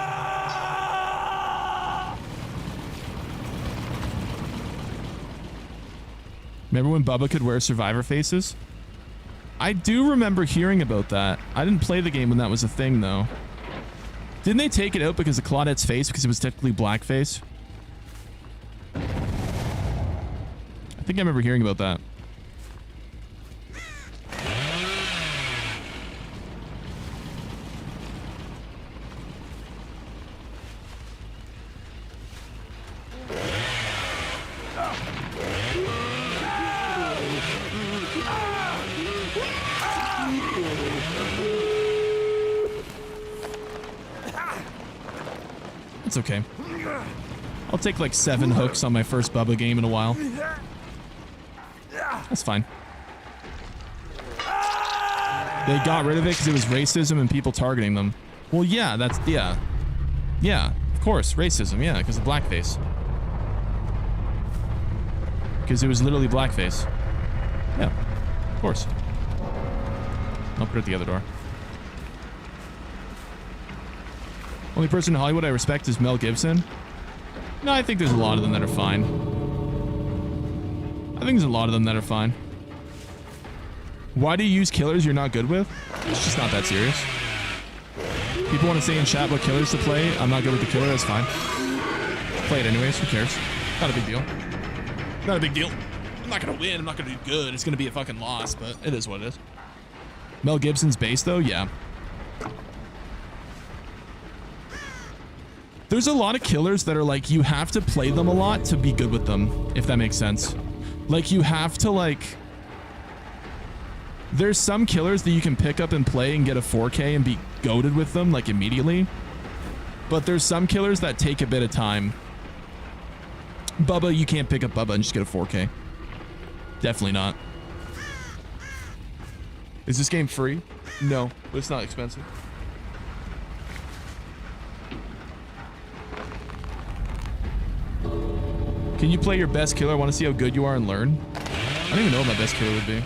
Remember when Bubba could wear Survivor faces? I do remember hearing about that. I didn't play the game when that was a thing, though. Didn't they take it out because of Claudette's face, because it was technically blackface? I think I remember hearing about that. It's okay. I'll take like 7 hooks on my first Bubba game in a while. That's fine. They got rid of it because it was racism and people targeting them. Well, yeah, that's, yeah. Yeah, of course, racism, yeah, because of blackface. Because it was literally blackface. Yeah, of course. I'll put it at the other door. Only person in Hollywood I respect is Mel Gibson. No, I think there's a lot of them that are fine. I think there's a lot of them that are fine. Why do you use killers you're not good with? It's just not that serious. People want to say in chat what killers to play. I'm not good with the killer, that's fine. Play it anyways, who cares? Not a big deal. Not a big deal. I'm not gonna win, I'm not gonna do good. It's gonna be a fucking loss, but it is what it is. Mel Gibson's base though, yeah. There's a lot of killers that are like, you have to play them a lot to be good with them, if that makes sense. Like, you have to, like... There's some killers that you can pick up and play and get a 4K and be goated with them, like, immediately. But there's some killers that take a bit of time. Bubba, you can't pick up Bubba and just get a 4K. Definitely not. Is this game free? No, but it's not expensive. Can you play your best killer? I want to see how good you are and learn. I don't even know what my best killer would be.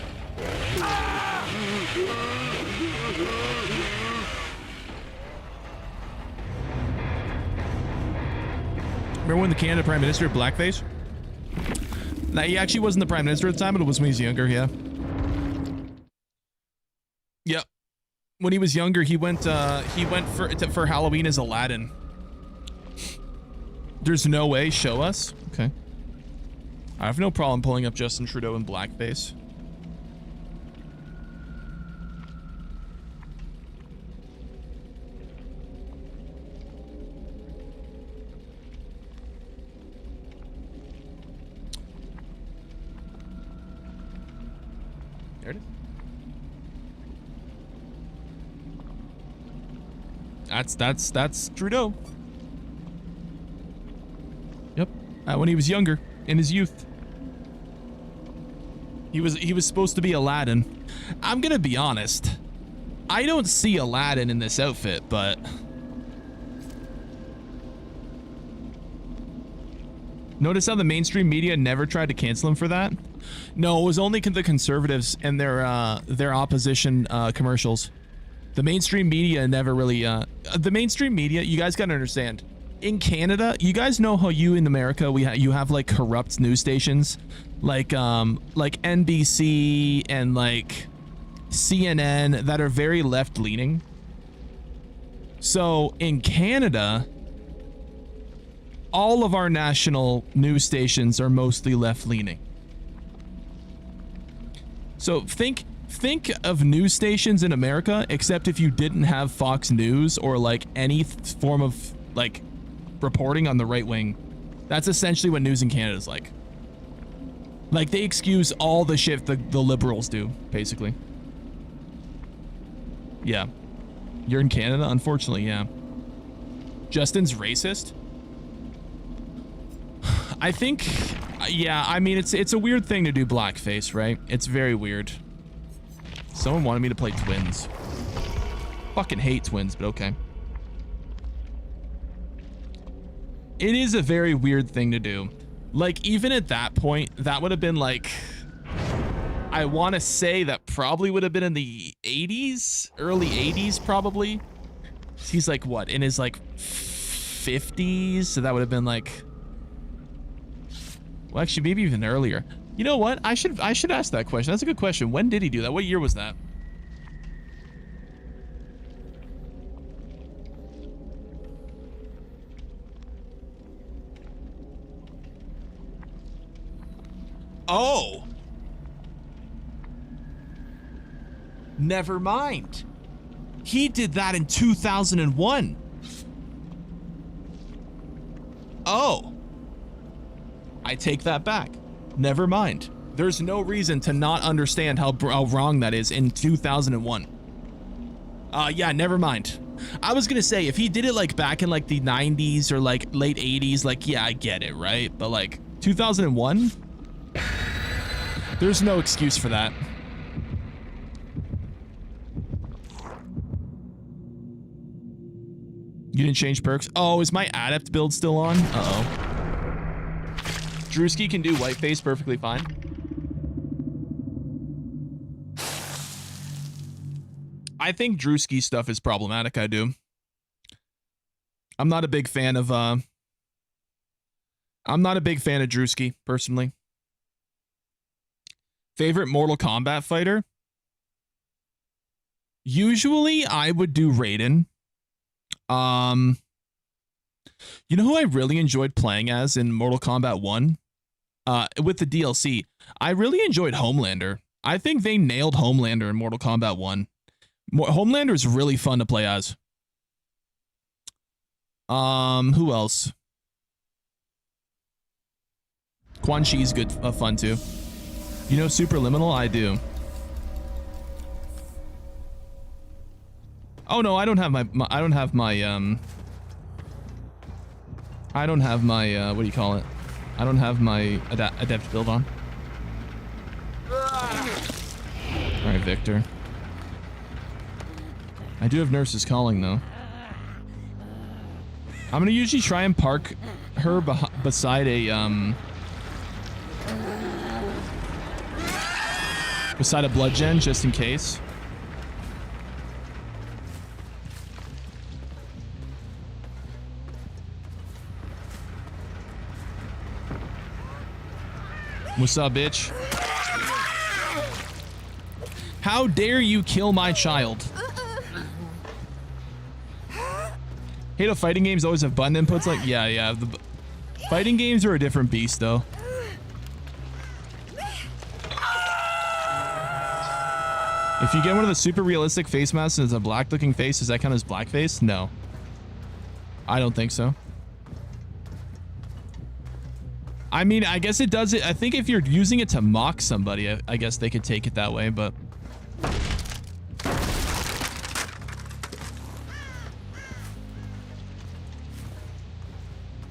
Remember when the Canada Prime Minister had blackface? Nah, he actually wasn't the Prime Minister at the time, but it was when he was younger, yeah. Yep. When he was younger, he went for Halloween as Aladdin. There's no way. Show us. Okay. I have no problem pulling up Justin Trudeau in blackface. There it is. That's Trudeau. Yep. When he was younger, in his youth. He was supposed to be Aladdin. I'm gonna be honest. I don't see Aladdin in this outfit, but notice how the mainstream media never tried to cancel him for that? No, it was only the conservatives and their opposition commercials. The mainstream media never really the mainstream media, you guys gotta understand. In Canada, you guys know how you in America you have like corrupt news stations like NBC and like CNN that are very left leaning. So in Canada, all of our national news stations are mostly left leaning. So think of news stations in America, except if you didn't have Fox News or like any form of like reporting on the right wing. That's essentially what news in Canada is like. Like they excuse all the shit the liberals do, basically. Yeah. You're in Canada? Unfortunately, yeah. Justin's racist? I think, yeah, I mean, it's a weird thing to do blackface, right? It's very weird. Someone wanted me to play Twins. Fucking hate Twins, but okay. It is a very weird thing to do. Like, even at that point, that would have been like, I want to say that probably would have been in the 80s, early 80s, probably. He's like, what, in his like 50s? So that would have been like, well, actually, maybe even earlier. You know what? I should ask that question. That's a good question. When did he do that? What year was that? Oh. Never mind. He did that in 2001. Oh. I take that back. Never mind. There's no reason to not understand how wrong that is in 2001. Yeah, never mind. I was gonna say, if he did it like back in like the 90s or like late 80s, like, yeah, I get it, right? But like 2001? There's no excuse for that. You didn't change perks? Oh, is my adept build still on? Uh-oh. Drewski can do whiteface perfectly fine. I think Drewski stuff is problematic, I do. I'm not a big fan of Drewski, personally. Favorite Mortal Kombat fighter? Usually I would do Raiden. You know who I really enjoyed playing as in Mortal Kombat 1? With the DLC, I really enjoyed Homelander. I think they nailed Homelander in Mortal Kombat 1. Homelander is really fun to play as. Who else? Quan Chi's good, fun too. You know Superliminal? I do. Oh no, I don't have my what do you call it? I don't have my adept build on. Alright, Victor. I do have Nurses Calling though. I'm gonna usually try and park her beside a blood gen just in case. What's up, bitch? How dare you kill my child? Halo fighting games always have button inputs. Like, yeah. The fighting games are a different beast, though. If you get one of the super realistic face masks and it's a black looking face, does that count as blackface? No. I don't think so. I mean, I guess it does it. I think if you're using it to mock somebody, I guess they could take it that way, but. All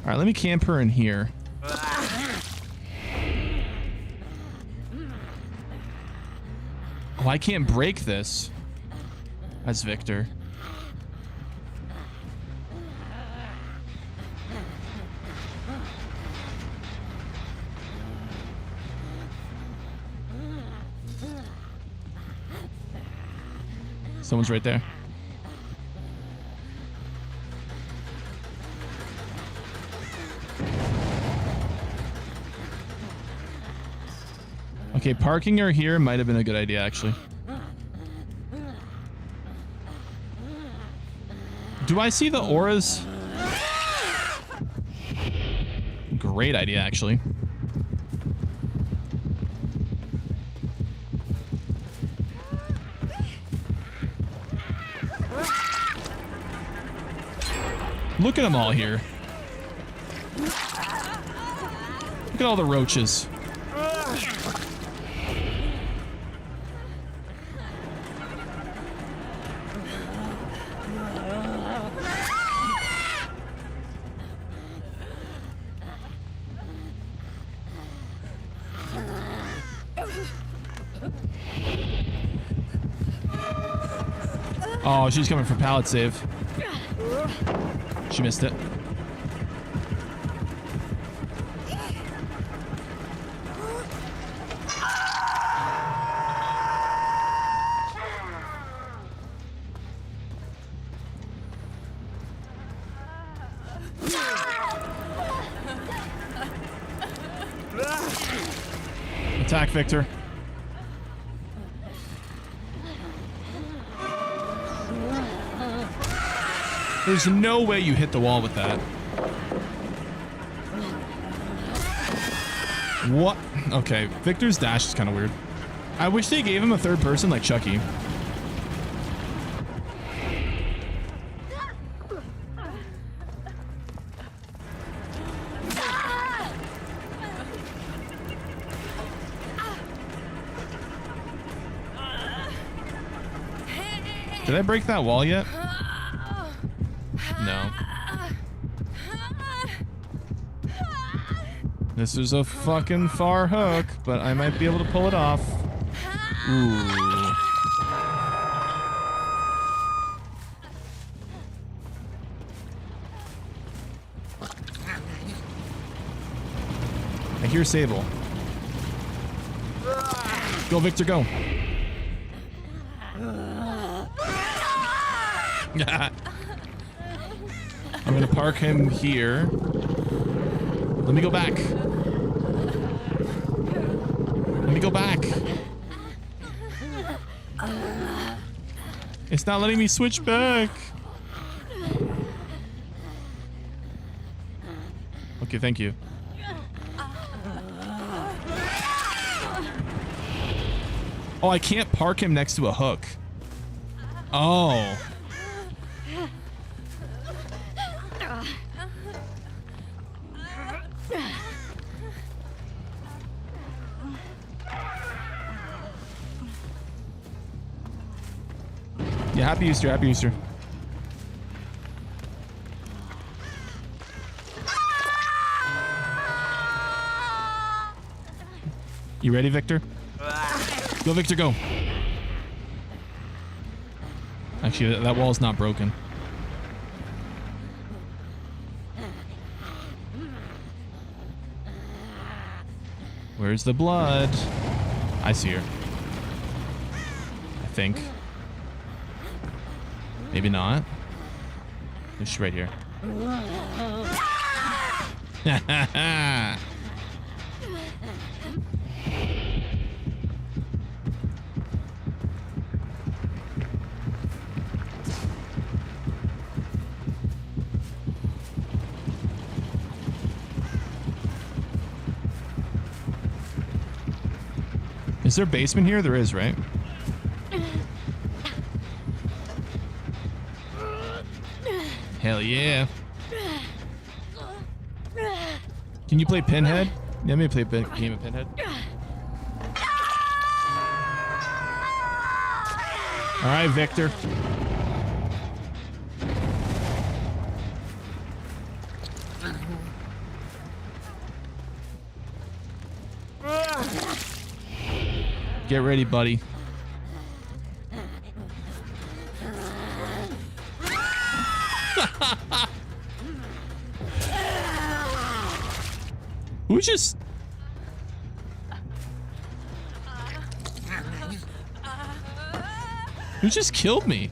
right, let me camp her in here. Oh, I can't break this. That's Victor. Someone's right there. Okay, parking her here might have been a good idea, actually. Do I see the auras? Great idea, actually. Look at them all here. Look at all the roaches. Oh, she's coming for pallet save. She missed it. Attack, Victor. There's no way you hit the wall with that. What? Okay, Victor's dash is kind of weird. I wish they gave him a third person like Chucky. Did I break that wall yet? No. This is a fucking far hook, but I might be able to pull it off. Ooh. I hear Sable. Go, Victor, go. I'm gonna park him here. Let me go back. Let me go back. It's not letting me switch back. Okay, thank you. Oh, I can't park him next to a hook. Oh. Yeah, happy Easter, happy Easter. You ready, Victor? Go, Victor, go. Actually, that wall is not broken. Where's the blood? I see her. I think. Maybe not. She's right here. Is there a basement here? There is, right? Hell yeah. Can you play Pinhead? Yeah, let me play a game of Pinhead. All right, Victor. Get ready, buddy. Who just... Who just killed me?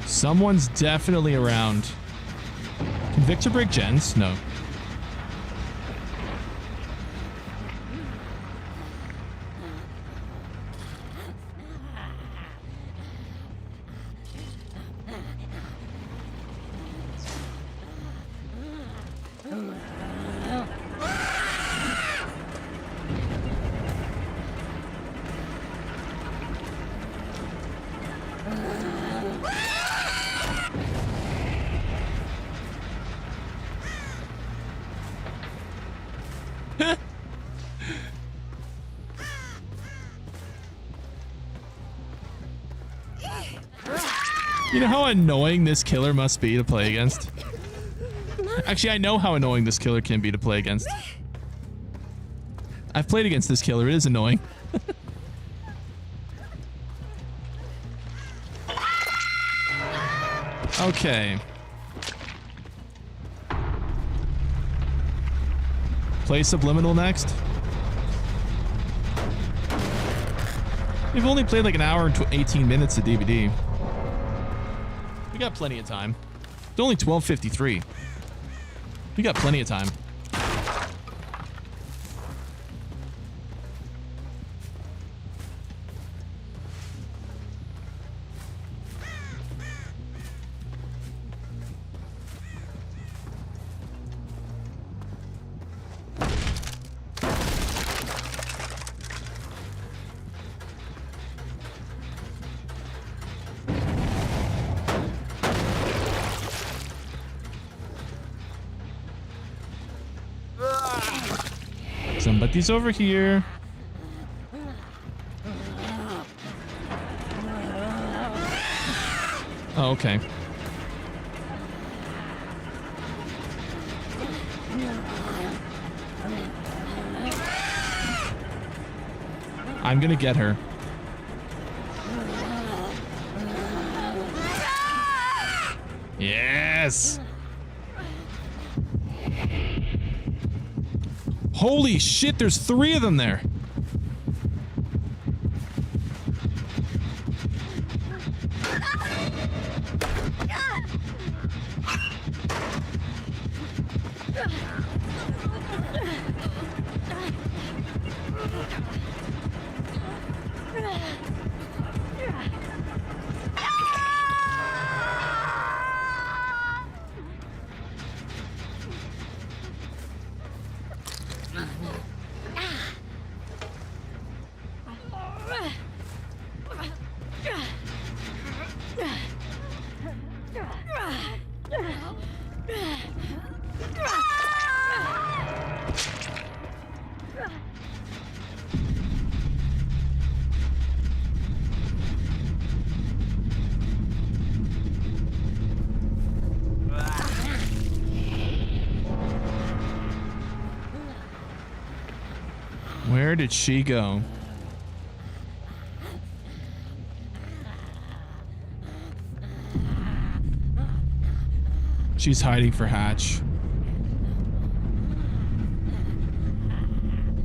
Someone's definitely around. Can Victor break gens? No. You know how annoying this killer must be to play against? Actually, I know how annoying this killer can be to play against. I've played against this killer. It is annoying. Okay. Play Subliminal next. We've only played like an hour and 18 minutes of DVD. We got plenty of time. It's only 12:53. We got plenty of time. Somebody's over here. Oh, okay. I'm gonna get her. Yes! Holy shit, there's 3 of them there. Where did she go? She's hiding for Hatch.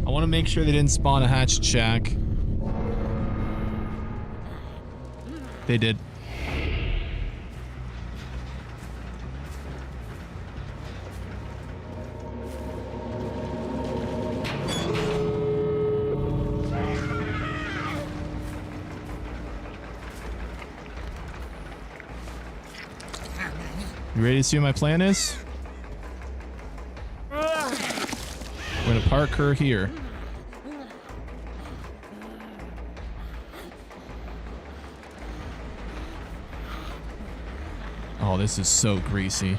I want to make sure they didn't spawn a hatched shack. They did. You ready to see what my plan is? I'm gonna park her here. Oh, this is so greasy.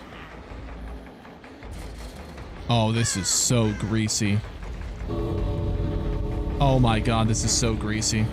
Oh, this is so greasy. Oh my god, this is so greasy.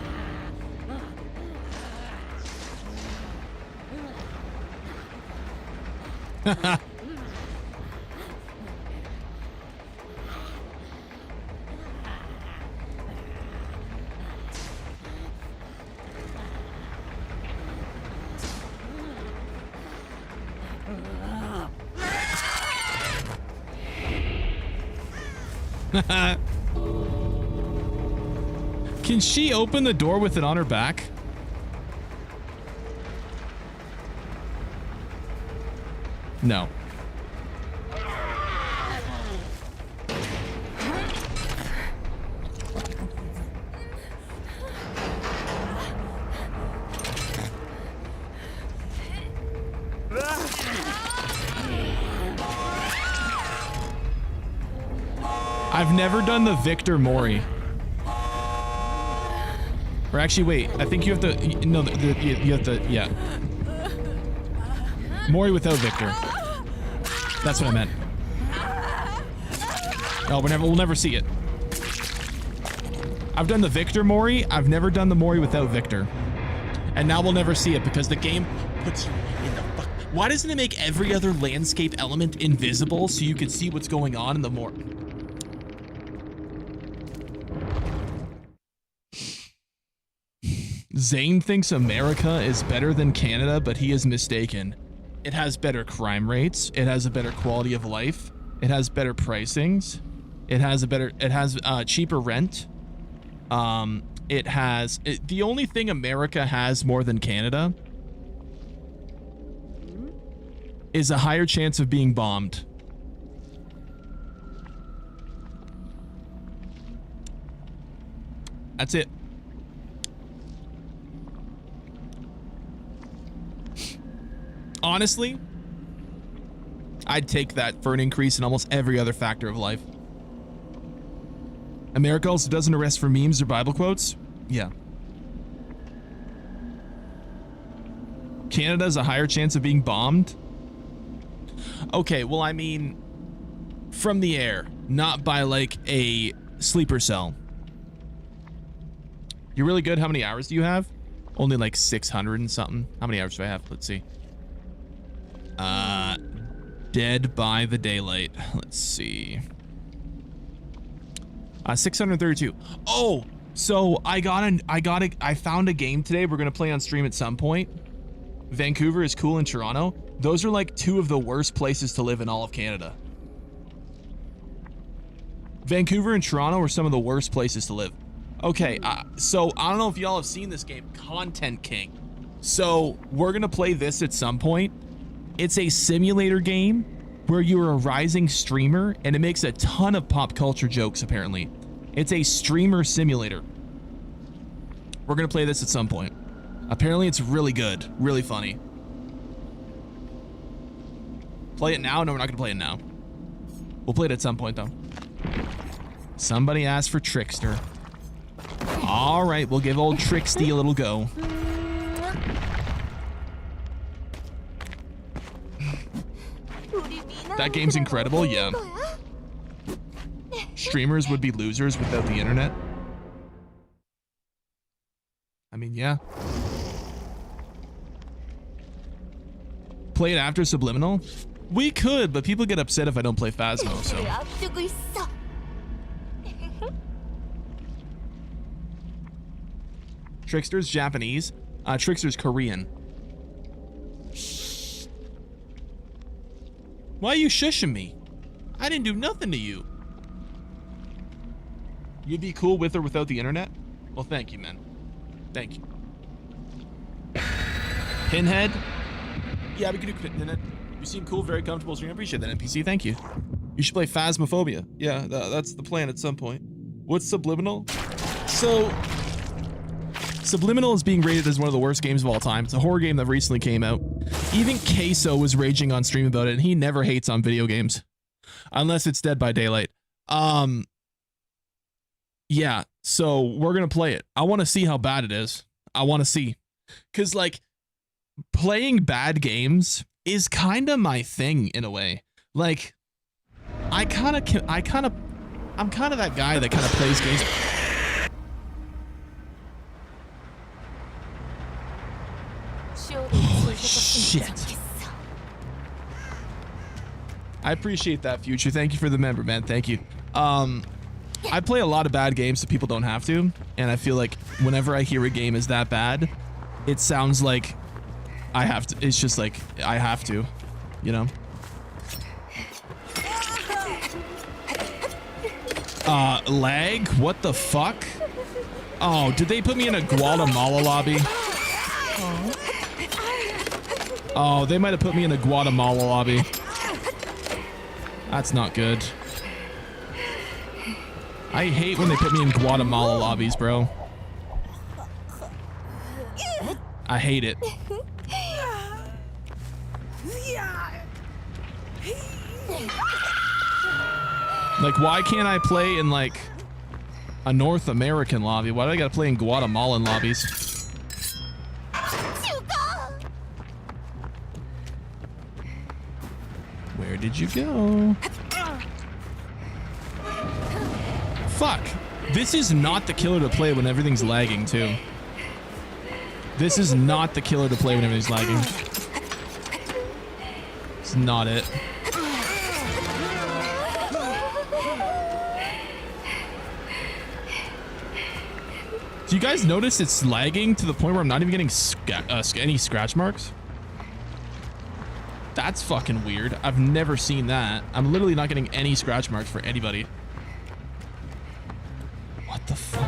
Can she open the door with it on her back? No. I've never done the Victor Mori. Or actually, wait. I think you have to. No, you have to. Yeah. Mori without Victor. That's what I meant. No, we'll never see it. I've done the Victor Mori. I've never done the Mori without Victor. And now we'll never see it because the game puts you in the fuck. Why doesn't it make every other landscape element invisible so you can see what's going on in the more? Zane thinks America is better than Canada, but he is mistaken. It has better crime rates. It has a better quality of life. It has better pricings. It has cheaper rent. The only thing America has more than Canada is a higher chance of being bombed. That's it. Honestly, I'd take that for an increase in almost every other factor of life. America also doesn't arrest for memes or Bible quotes? Yeah. Canada has a higher chance of being bombed? Okay, well, I mean, from the air, not by like a sleeper cell. You're really good. How many hours do you have? Only like 600 and something. How many hours do I have? Let's see. Dead by the Daylight. Let's see. 632. Oh, so I found a game today we're gonna play on stream at some point. Vancouver is cool in Toronto. Those are like two of the worst places to live in all of Canada. Vancouver and Toronto are some of the worst places to live. Okay, so I don't know if y'all have seen this game, Content King. So we're gonna play this at some point. It's a simulator game where you're a rising streamer, and it makes a ton of pop culture jokes, apparently. It's a streamer simulator. We're gonna play this at some point. Apparently it's really good, really funny. Play it now? No, we're not gonna play it now. We'll play it at some point, though. Somebody asked for Trickster. All right, we'll give old Trixty a little go. That game's incredible, yeah. Streamers would be losers without the internet. I mean, yeah. Play it after Subliminal? We could, but people get upset if I don't play Phasmo, so. Trickster's Japanese. Trickster's Korean. Why are you shushing me? I didn't do nothing to you. You'd be cool with or without the internet? Well, thank you, man. Thank you. Pinhead? Yeah, we can do Pinhead. You seem cool, very comfortable stream. I appreciate that, NPC. Thank you. You should play Phasmophobia. Yeah, that's the plan at some point. What's Subliminal? So, Subliminal is being rated as one of the worst games of all time. It's a horror game that recently came out. Even Queso was raging on stream about it, and he never hates on video games. Unless it's Dead by Daylight. Yeah, so we're gonna play it. I want to see how bad it is. I want to see. Because, like, playing bad games is kind of my thing in a way. Like, I'm kind of that guy that kind of plays games. Holy shit. I appreciate that, Future. Thank you for the member, man. Thank you. I play a lot of bad games so people don't have to, and I feel like whenever I hear a game is that bad, it sounds like I have to. It's just like I have to, you know? Lag? What the fuck? Oh, did they put me in a Guatemala lobby? Oh, they might have put me in a Guatemala lobby. That's not good. I hate when they put me in Guatemala lobbies, bro. I hate it. Like, why can't I play in, like, a North American lobby? Why do I gotta play in Guatemalan lobbies? Where did you go? Fuck. This is not the killer to play when everything's lagging, too. This is not the killer to play when everything's lagging. It's not it. Do you guys notice it's lagging to the point where I'm not even getting any scratch marks? That's fucking weird. I've never seen that. I'm literally not getting any scratch marks for anybody. What the fuck?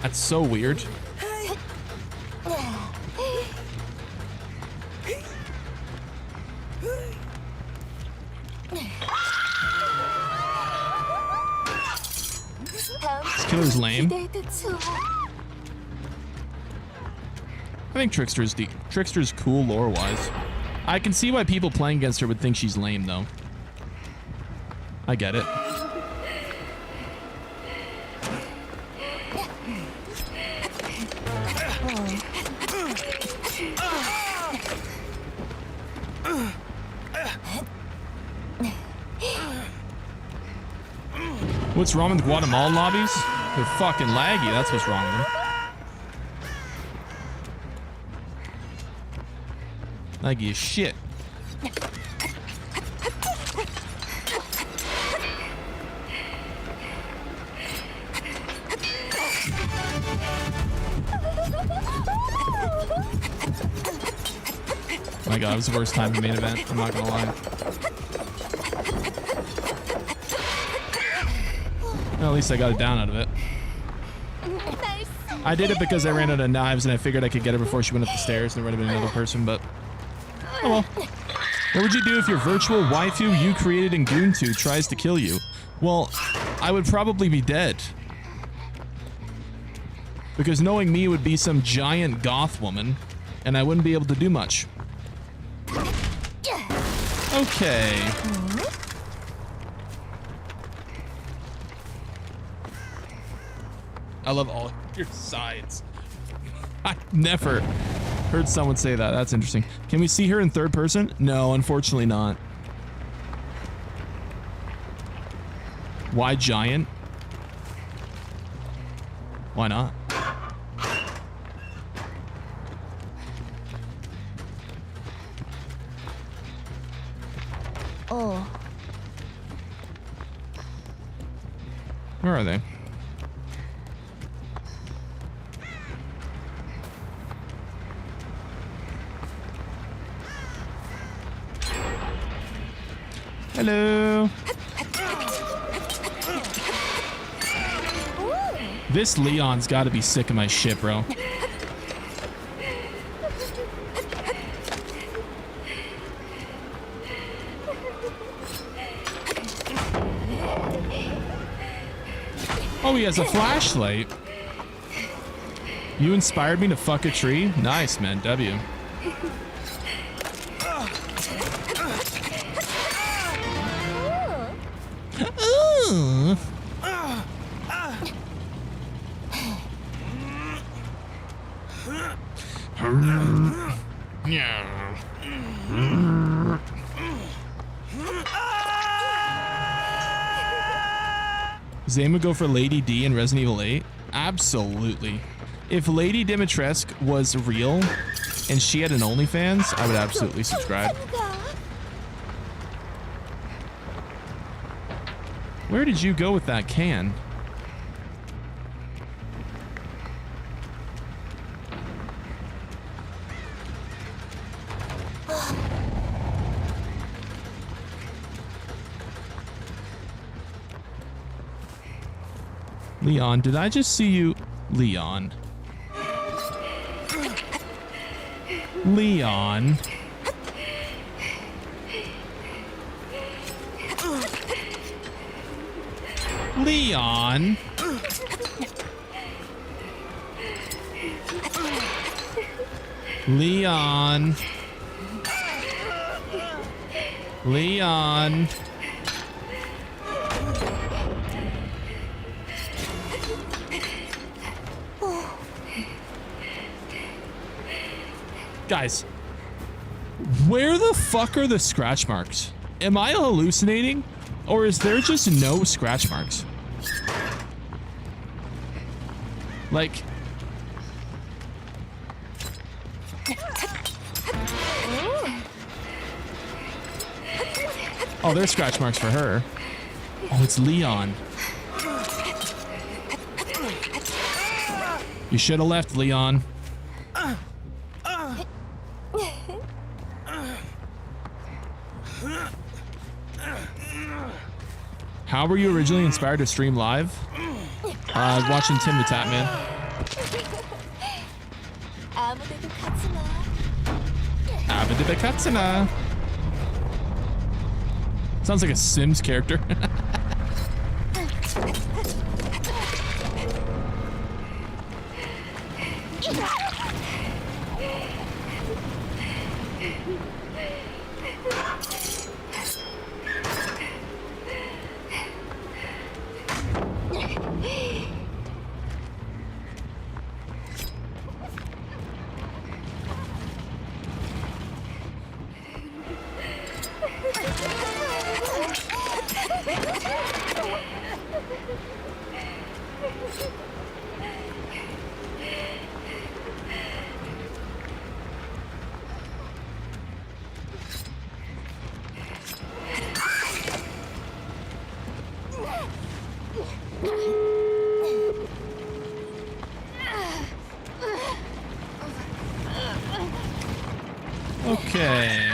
That's so weird. This killer's lame. I think Trickster's cool lore-wise. I can see why people playing against her would think she's lame, though. I get it. What's wrong with Guatemalan lobbies? They're fucking laggy. That's what's wrong with them. Laggy as shit. My god, it was the worst time for main event. I'm not gonna lie. Well, at least I got it down out of it. I did it because I ran out of knives and I figured I could get her before she went up the stairs and there would have been another person, but oh well. What would you do if your virtual waifu you created in Goon2 tries to kill you? Well, I would probably be dead. Because knowing me would be some giant goth woman and I wouldn't be able to do much. Okay. I love all your sides. I never heard someone say that. That's interesting. Can we see her in third person? No, unfortunately not. Why giant? Why not? Oh. Where are they? Hello. This Leon's got to be sick of my shit, bro. Oh, he has a flashlight. You inspired me to fuck a tree? Nice, man. W. Ooh. Yeah. Zane go for Lady D in Resident Evil 8? Absolutely. If Lady Dimitrescu was real and she had an OnlyFans, I would absolutely subscribe. Where did you go with that can? Leon, did I just see you? Leon. Leon. Leon. Leon. Leon. Guys, where the fuck are the scratch marks? Am I hallucinating? Or is there just no scratch marks? Like... Oh, there's scratch marks for her. Oh, it's Leon. You should have left, Leon. How were you originally inspired to stream live? Watching Tim the Tap Man. Abba Katsuna. Sounds like a Sims character. Okay.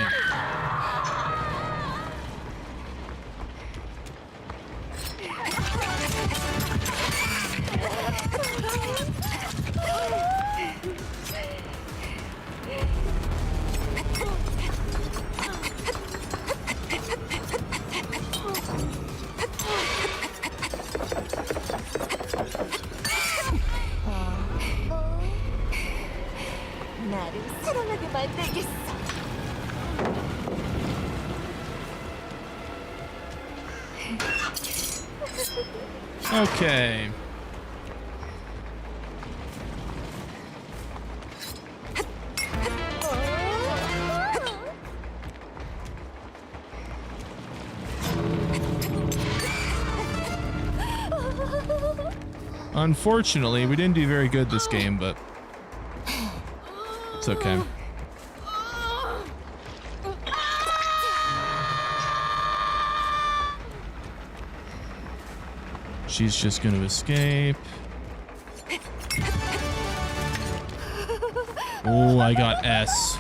Okay. Unfortunately, we didn't do very good this game, but it's okay. She's just gonna escape. Oh, I got S.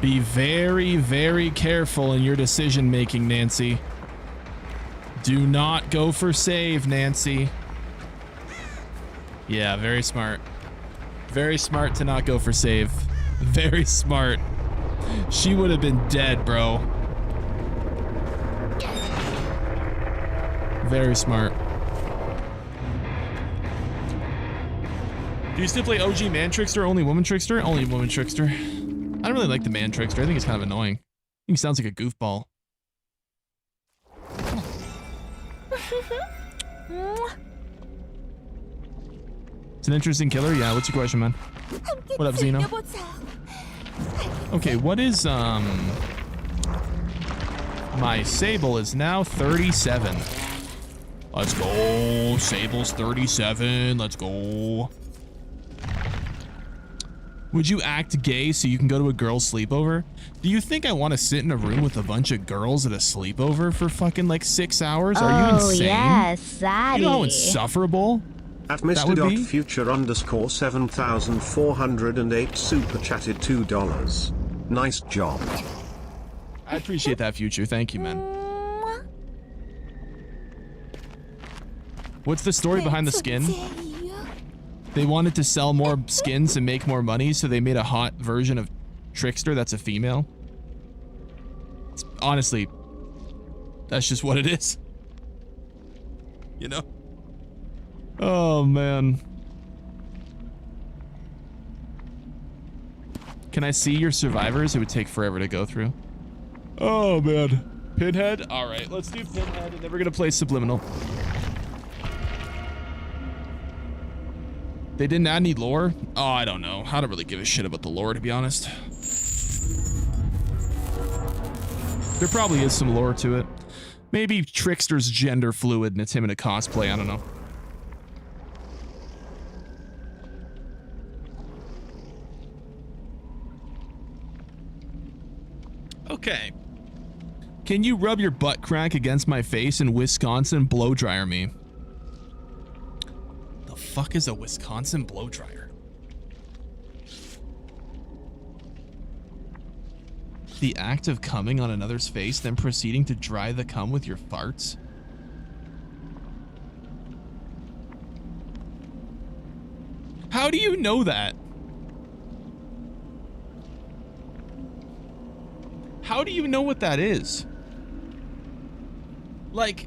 Be very, very careful in your decision making, Nancy. Do not go for save, Nancy. Yeah, very smart. Very smart to not go for save. Very smart. She would have been dead, bro. Very smart. Do you still play OG Man Trickster, only Woman Trickster? Only Woman Trickster. I don't really like the Man Trickster. I think it's kind of annoying. I think he sounds like a goofball. It's an interesting killer. Yeah, what's your question, man? What up, Zeno? Okay, what is, my Sable is now 37. Let's go. Sable's 37. Let's go. Would you act gay so you can go to a girl's sleepover? Do you think I want to sit in a room with a bunch of girls at a sleepover for fucking like 6 hours? Are you insane? Yes, Zaddy. You know how insufferable At that would be? Mr.Future_7408 super chatted $2. Nice job. I appreciate that, Future. Thank you, man. What's the story behind the skin? They wanted to sell more skins and make more money, so they made a hot version of Trickster that's a female. Honestly, that's just what it is. You know? Oh, man. Can I see your survivors? It would take forever to go through. Oh, man. Pinhead? All right, let's do Pinhead, and then we're going to play Subliminal. They didn't add any lore? Oh, I don't know. I don't really give a shit about the lore, to be honest. There probably is some lore to it. Maybe Trickster's gender fluid and it's him in a cosplay. I don't know. Okay. Can you rub your butt crack against my face in Wisconsin blow dryer me? The fuck is a Wisconsin blow dryer? The act of coming on another's face, then proceeding to dry the cum with your farts? How do you know that? How do you know what that is? Like,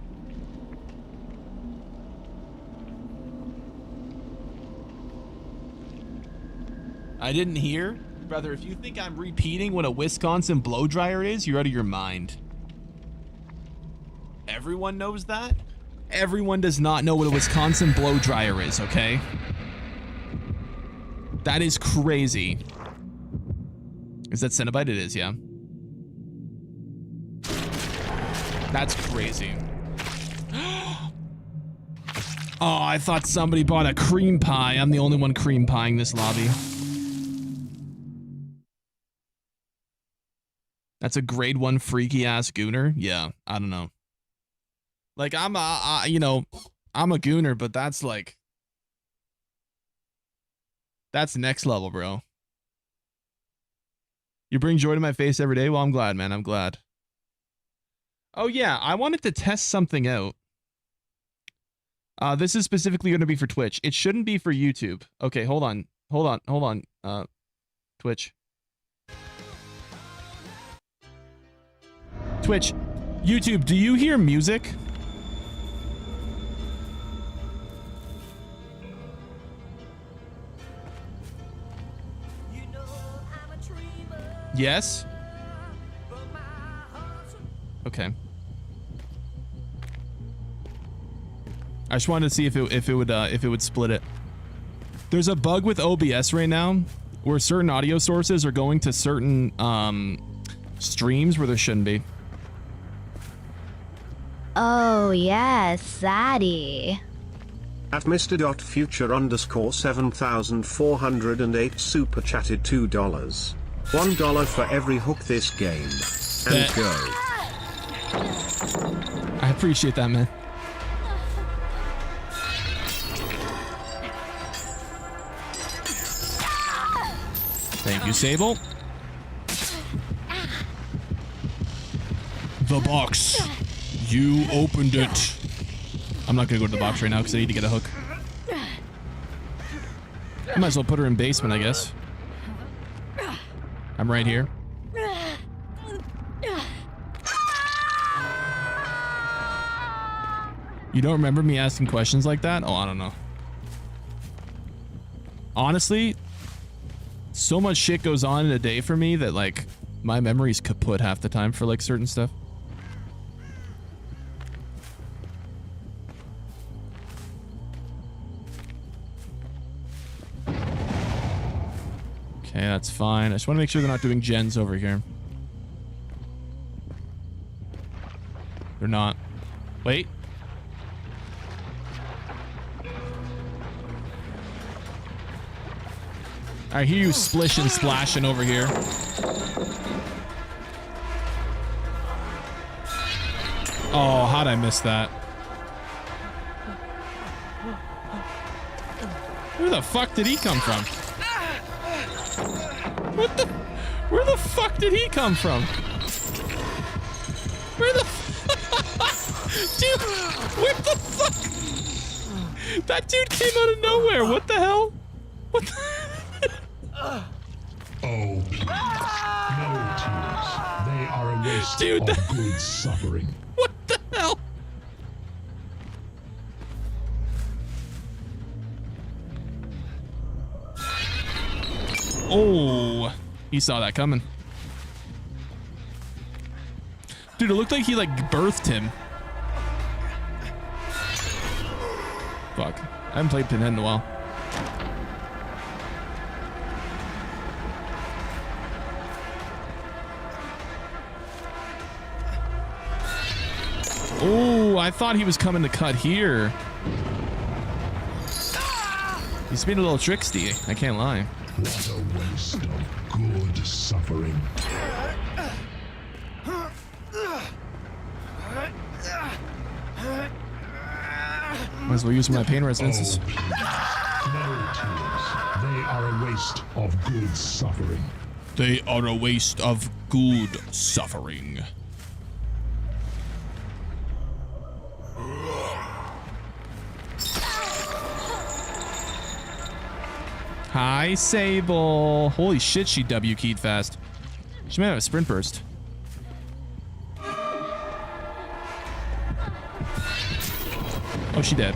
I didn't hear. Brother, if you think I'm repeating what a Wisconsin blow dryer is, you're out of your mind. Everyone knows that? Everyone does not know what a Wisconsin blow dryer is, okay? That is crazy. Is that Cenobite? It is, yeah. That's crazy. Oh, I thought somebody bought a cream pie. I'm the only one cream pieing this lobby. That's a grade 1 freaky ass gooner. Yeah, I don't know. Like I'm a, you know, I'm a gooner, but that's like, that's next level, bro. You bring joy to my face every day. Well, I'm glad, man. I'm glad. Oh yeah, I wanted to test something out. This is specifically going to be for Twitch. It shouldn't be for YouTube. Okay, hold on. Twitch. Twitch. YouTube, do you hear music? Yes? Okay. I just wanted to see if it would split it. There's a bug with OBS right now where certain audio sources are going to certain streams where there shouldn't be. Oh yes, Zaddy. At Mr.Future_7408 super chatted $2. $1 for every hook this game. And go. I appreciate that, man. Thank you, Sable. The box. You opened it. I'm not gonna go to the box right now because I need to get a hook. I might as well put her in basement, I guess. I'm right here. You don't remember me asking questions like that? Oh, I don't know. Honestly, so much shit goes on in a day for me that like my memory's kaput half the time for like certain stuff. Okay, that's fine. I just want to make sure they're not doing gens over here. They're not. Wait. I hear you splishing, splashing over here. Oh, how'd I miss that? Where the fuck did he come from? What the? Where the fuck did he come from? Where the? Dude, where the fuck? That dude came out of nowhere. What the hell? What the? Oh, please. No tears. They are a waste Dude, of good suffering. What the hell? Oh, he saw that coming. Dude, it looked like he like birthed him. Fuck. I haven't played Pinhead in a while. Oh, I thought he was coming to cut here. He's being a little tricksty, I can't lie. What a waste of good suffering. Might as well use my pain resistances. Oh, please. No tears. They are a waste of good suffering. They are a waste of good suffering. Hi, Sable. Holy shit, she W keyed fast. She might have a sprint burst. Oh, she dead.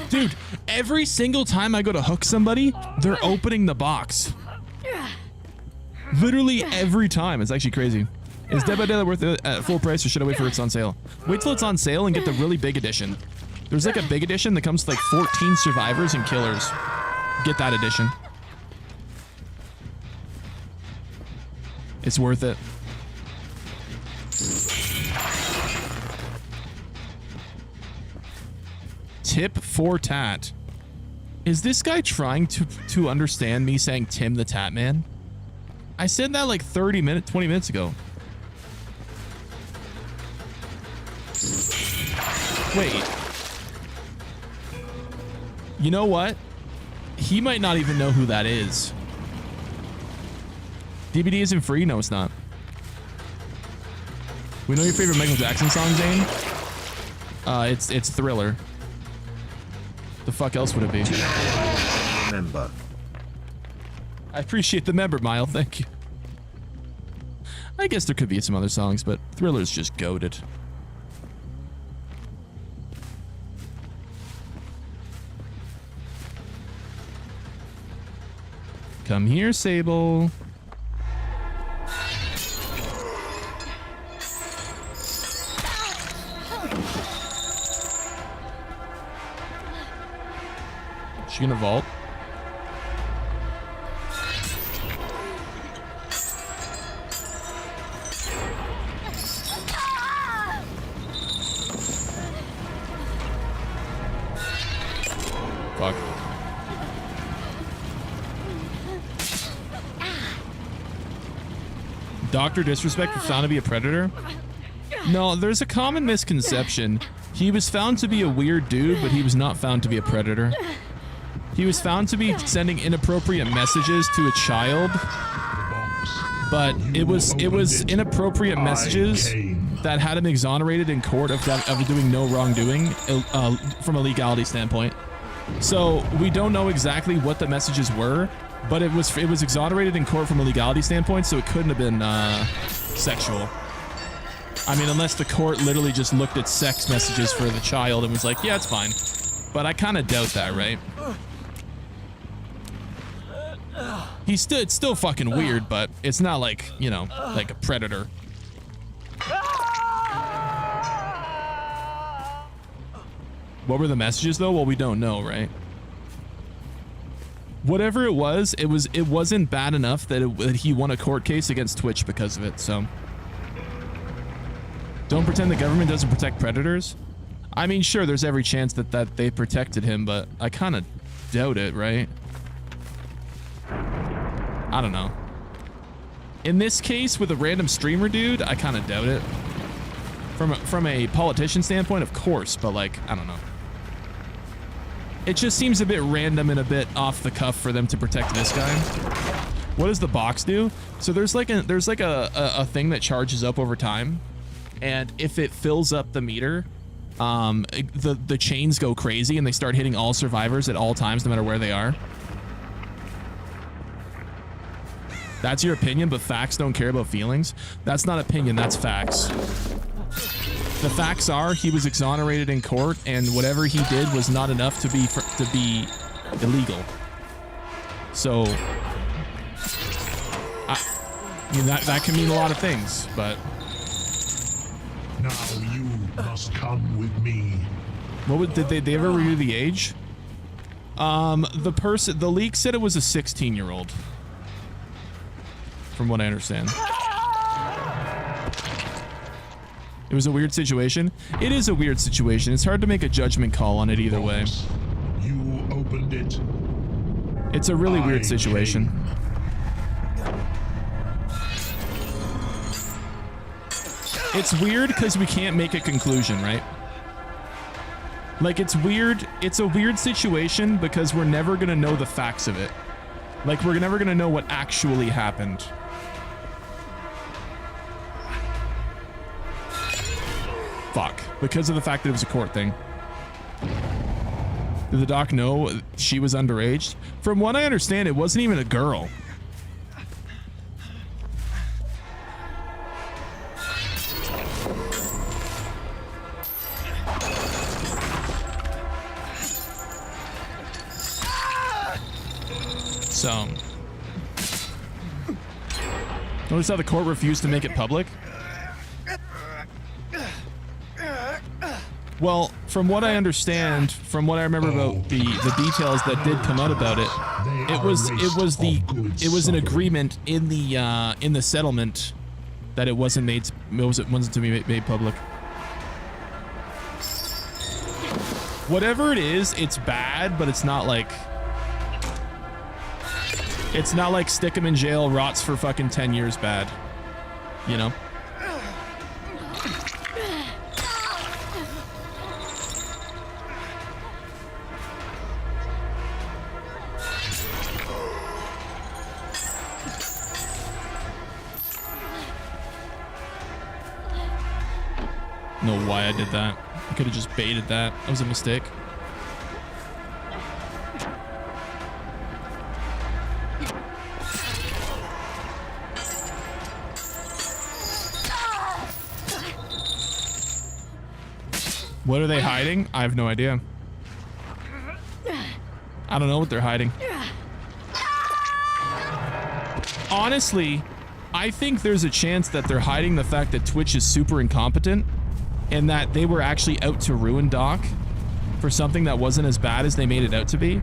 Dude, every single time I go to hook somebody, they're opening the box. Literally every time. It's actually crazy. Is Dead by Daylight worth it at full price or should I wait for it's on sale? Wait till it's on sale and get the really big edition. There's like a big edition that comes with like 14 survivors and killers. Get that edition. It's worth it. Tip for Tat. Is this guy trying to understand me saying Tim the Tat Man? I said that like 20 minutes ago. Wait. You know what? He might not even know who that is. DVD isn't free? No, it's not. We know your favorite Michael Jackson song, Zane? It's Thriller. The fuck else would it be? Member. I appreciate the member, Mile. Thank you. I guess there could be some other songs, but Thriller's just goated. Come here, Sable. She gonna vault? Fuck. Dr. Disrespect was found to be a predator? No, there's a common misconception. He was found to be a weird dude, but he was not found to be a predator. He was found to be sending inappropriate messages to a child, but it was inappropriate messages that had him exonerated in court of doing no wrongdoing from a legality standpoint. So we don't know exactly what the messages were, but it was exonerated in court from a legality standpoint, so it couldn't have been sexual. I mean, unless the court literally just looked at sex messages for the child and was like, yeah, it's fine. But I kind of doubt that, right? It's still fucking weird, but it's not like, you know, like a predator. What were the messages though? Well, we don't know, right? Whatever it wasn't bad enough that he won a court case against Twitch because of it, so. Don't pretend the government doesn't protect predators. I mean, sure, there's every chance that they protected him, but I kind of doubt it, right? I don't know. In this case, with a random streamer dude, I kind of doubt it. From a politician standpoint, of course, but like, I don't know. It just seems a bit random and a bit off the cuff for them to protect this guy. What does the box do? So there's like a thing that charges up over time, and if it fills up the meter, the chains go crazy and they start hitting all survivors at all times, no matter where they are. That's your opinion, but facts don't care about feelings. That's not opinion, that's facts. The facts are he was exonerated in court, and whatever he did was not enough to be illegal. So, I mean that can mean a lot of things, but. Now you must come with me. Did they ever review the age? The leak said it was a 16-year-old. From what I understand. It was a weird situation. It is a weird situation. It's hard to make a judgment call on it either way. You opened it. It's a really weird situation. It's weird because we can't make a conclusion, right? Like, it's weird. It's a weird situation because we're never going to know the facts of it. Like, we're never going to know what actually happened. Fuck. Because of the fact that it was a court thing. Did the doc know she was underage? From what I understand, it wasn't even a girl. So, notice how the court refused to make it public? Well, from what I understand, from what I remember about the details that did come out about it, it was an agreement in the settlement that it wasn't to be made public. Whatever it is, it's bad, but it's not like stick him in jail, rots for fucking 10 years bad. You know? Know why I did that. I could have just baited that. That was a mistake. What are they hiding? I have no idea. I don't know what they're hiding. Honestly, I think there's a chance that they're hiding the fact that Twitch is super incompetent and that they were actually out to ruin Doc for something that wasn't as bad as they made it out to be.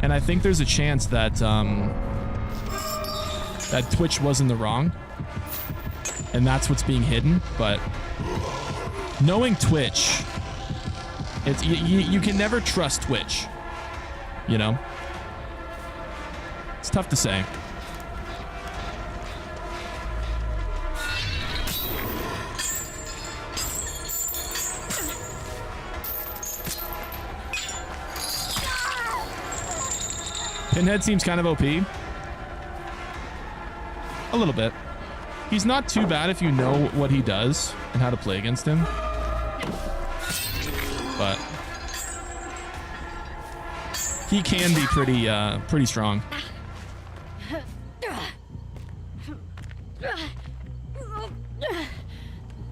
And I think there's a chance that that Twitch was in the wrong. And that's what's being hidden. But knowing Twitch, it's you can never trust Twitch. You know? It's tough to say. Pinhead seems kind of OP. A little bit. He's not too bad if you know what he does and how to play against him. But he can be pretty strong.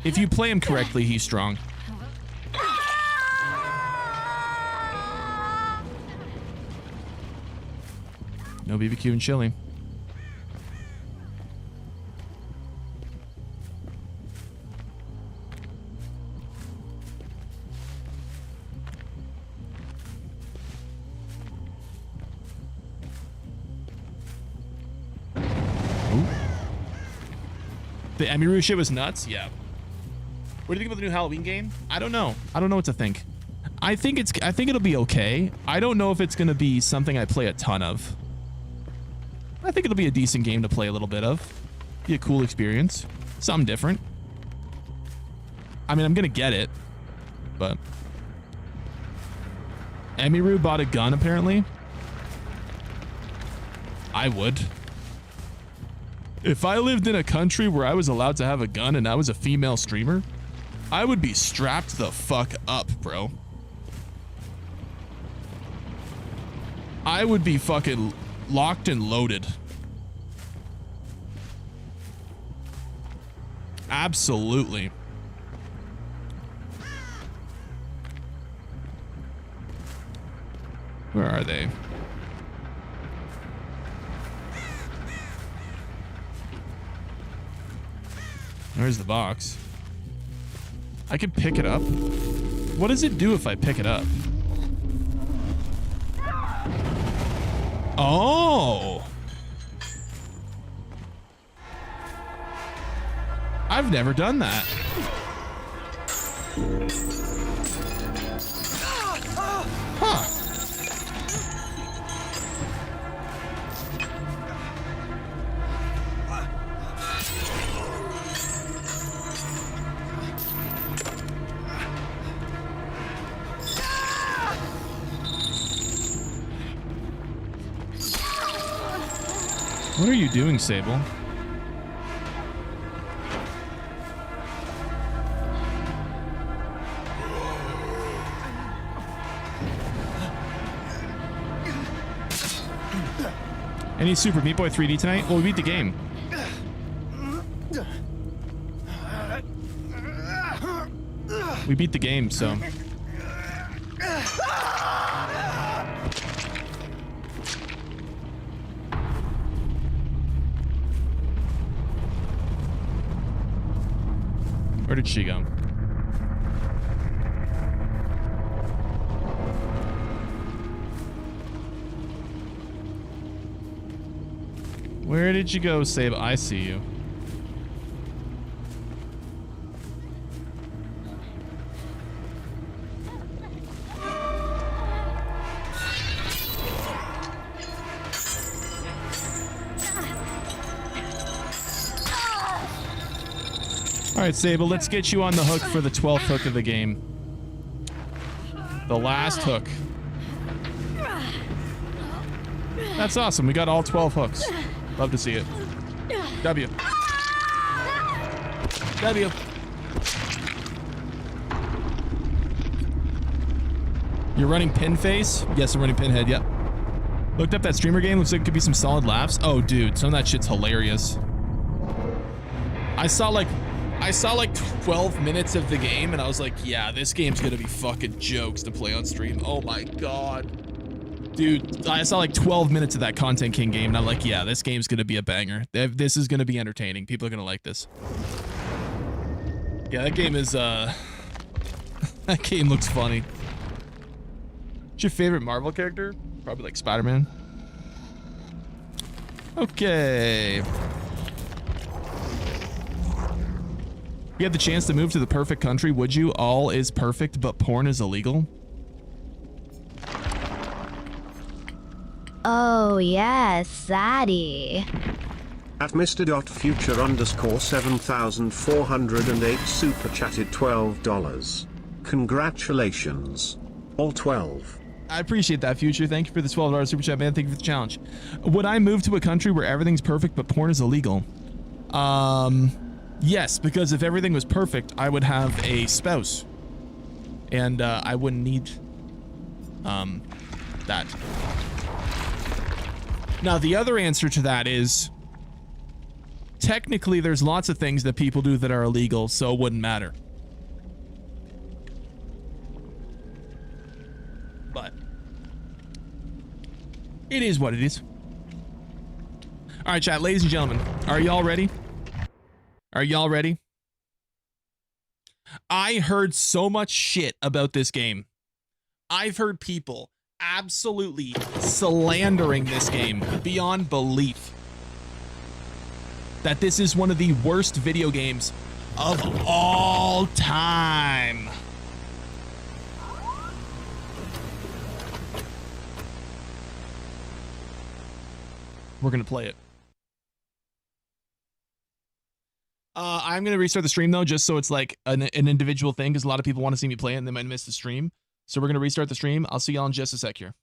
If you play him correctly, he's strong. No BBQ and chili. The Emiru shit was nuts? Yeah. What do you think about the new Halloween game? I don't know. I don't know what to think. I think it'll be okay. I don't know if it's gonna be something I play a ton of. I think it'll be a decent game to play a little bit of. Be a cool experience. Something different. I mean, I'm gonna get it, but Emiru bought a gun apparently. I would. If I lived in a country where I was allowed to have a gun and I was a female streamer, I would be strapped the fuck up, bro. I would be fucking locked and loaded. Absolutely. Where are they? Where's the box? I can pick it up. What does it do if I pick it up? Oh! I've never done that. Huh. What are you doing, Sable? Any Super Meat Boy 3D tonight? Well, we beat the game. We beat the game, so. Where did she go? Where did you go, Sable? I see you. All right, Sable, let's get you on the hook for the 12th hook of the game. The last hook. That's awesome. We got all 12 hooks. Love to see it. W. W. You're running pin face? Yes, I'm running pinhead, yep. Looked up that streamer game. Looks like it could be some solid laughs. Oh, dude, some of that shit's hilarious. I saw like 12 minutes of the game and I was like, yeah, this game's gonna be fucking jokes to play on stream. Oh my god. Dude, I saw like 12 minutes of that Content King game and I'm like, yeah, this game's gonna be a banger. This is gonna be entertaining. People are gonna like this. Yeah, that game is, that game looks funny. What's your favorite Marvel character? Probably like Spider-Man. Okay. You had the chance to move to the perfect country, would you? All is perfect, but porn is illegal? Oh yes, Zaddy. At Mr.Future_7408 super chatted $12. Congratulations. All 12. I appreciate that, Future. Thank you for the $12 super chat, man. Thank you for the challenge. Would I move to a country where everything's perfect, but porn is illegal? Yes, because if everything was perfect, I would have a spouse. And I wouldn't need that. Now, the other answer to that is technically there's lots of things that people do that are illegal, so it wouldn't matter. But it is what it is. All right, chat, ladies and gentlemen, are y'all ready? Are y'all ready? I heard so much shit about this game. I've heard people absolutely slandering this game beyond belief. That this is one of the worst video games of all time. We're gonna play it. I'm gonna restart the stream though, just so it's like an individual thing, because a lot of people want to see me play it and they might miss the stream. So we're gonna restart the stream. I'll see y'all in just a sec here.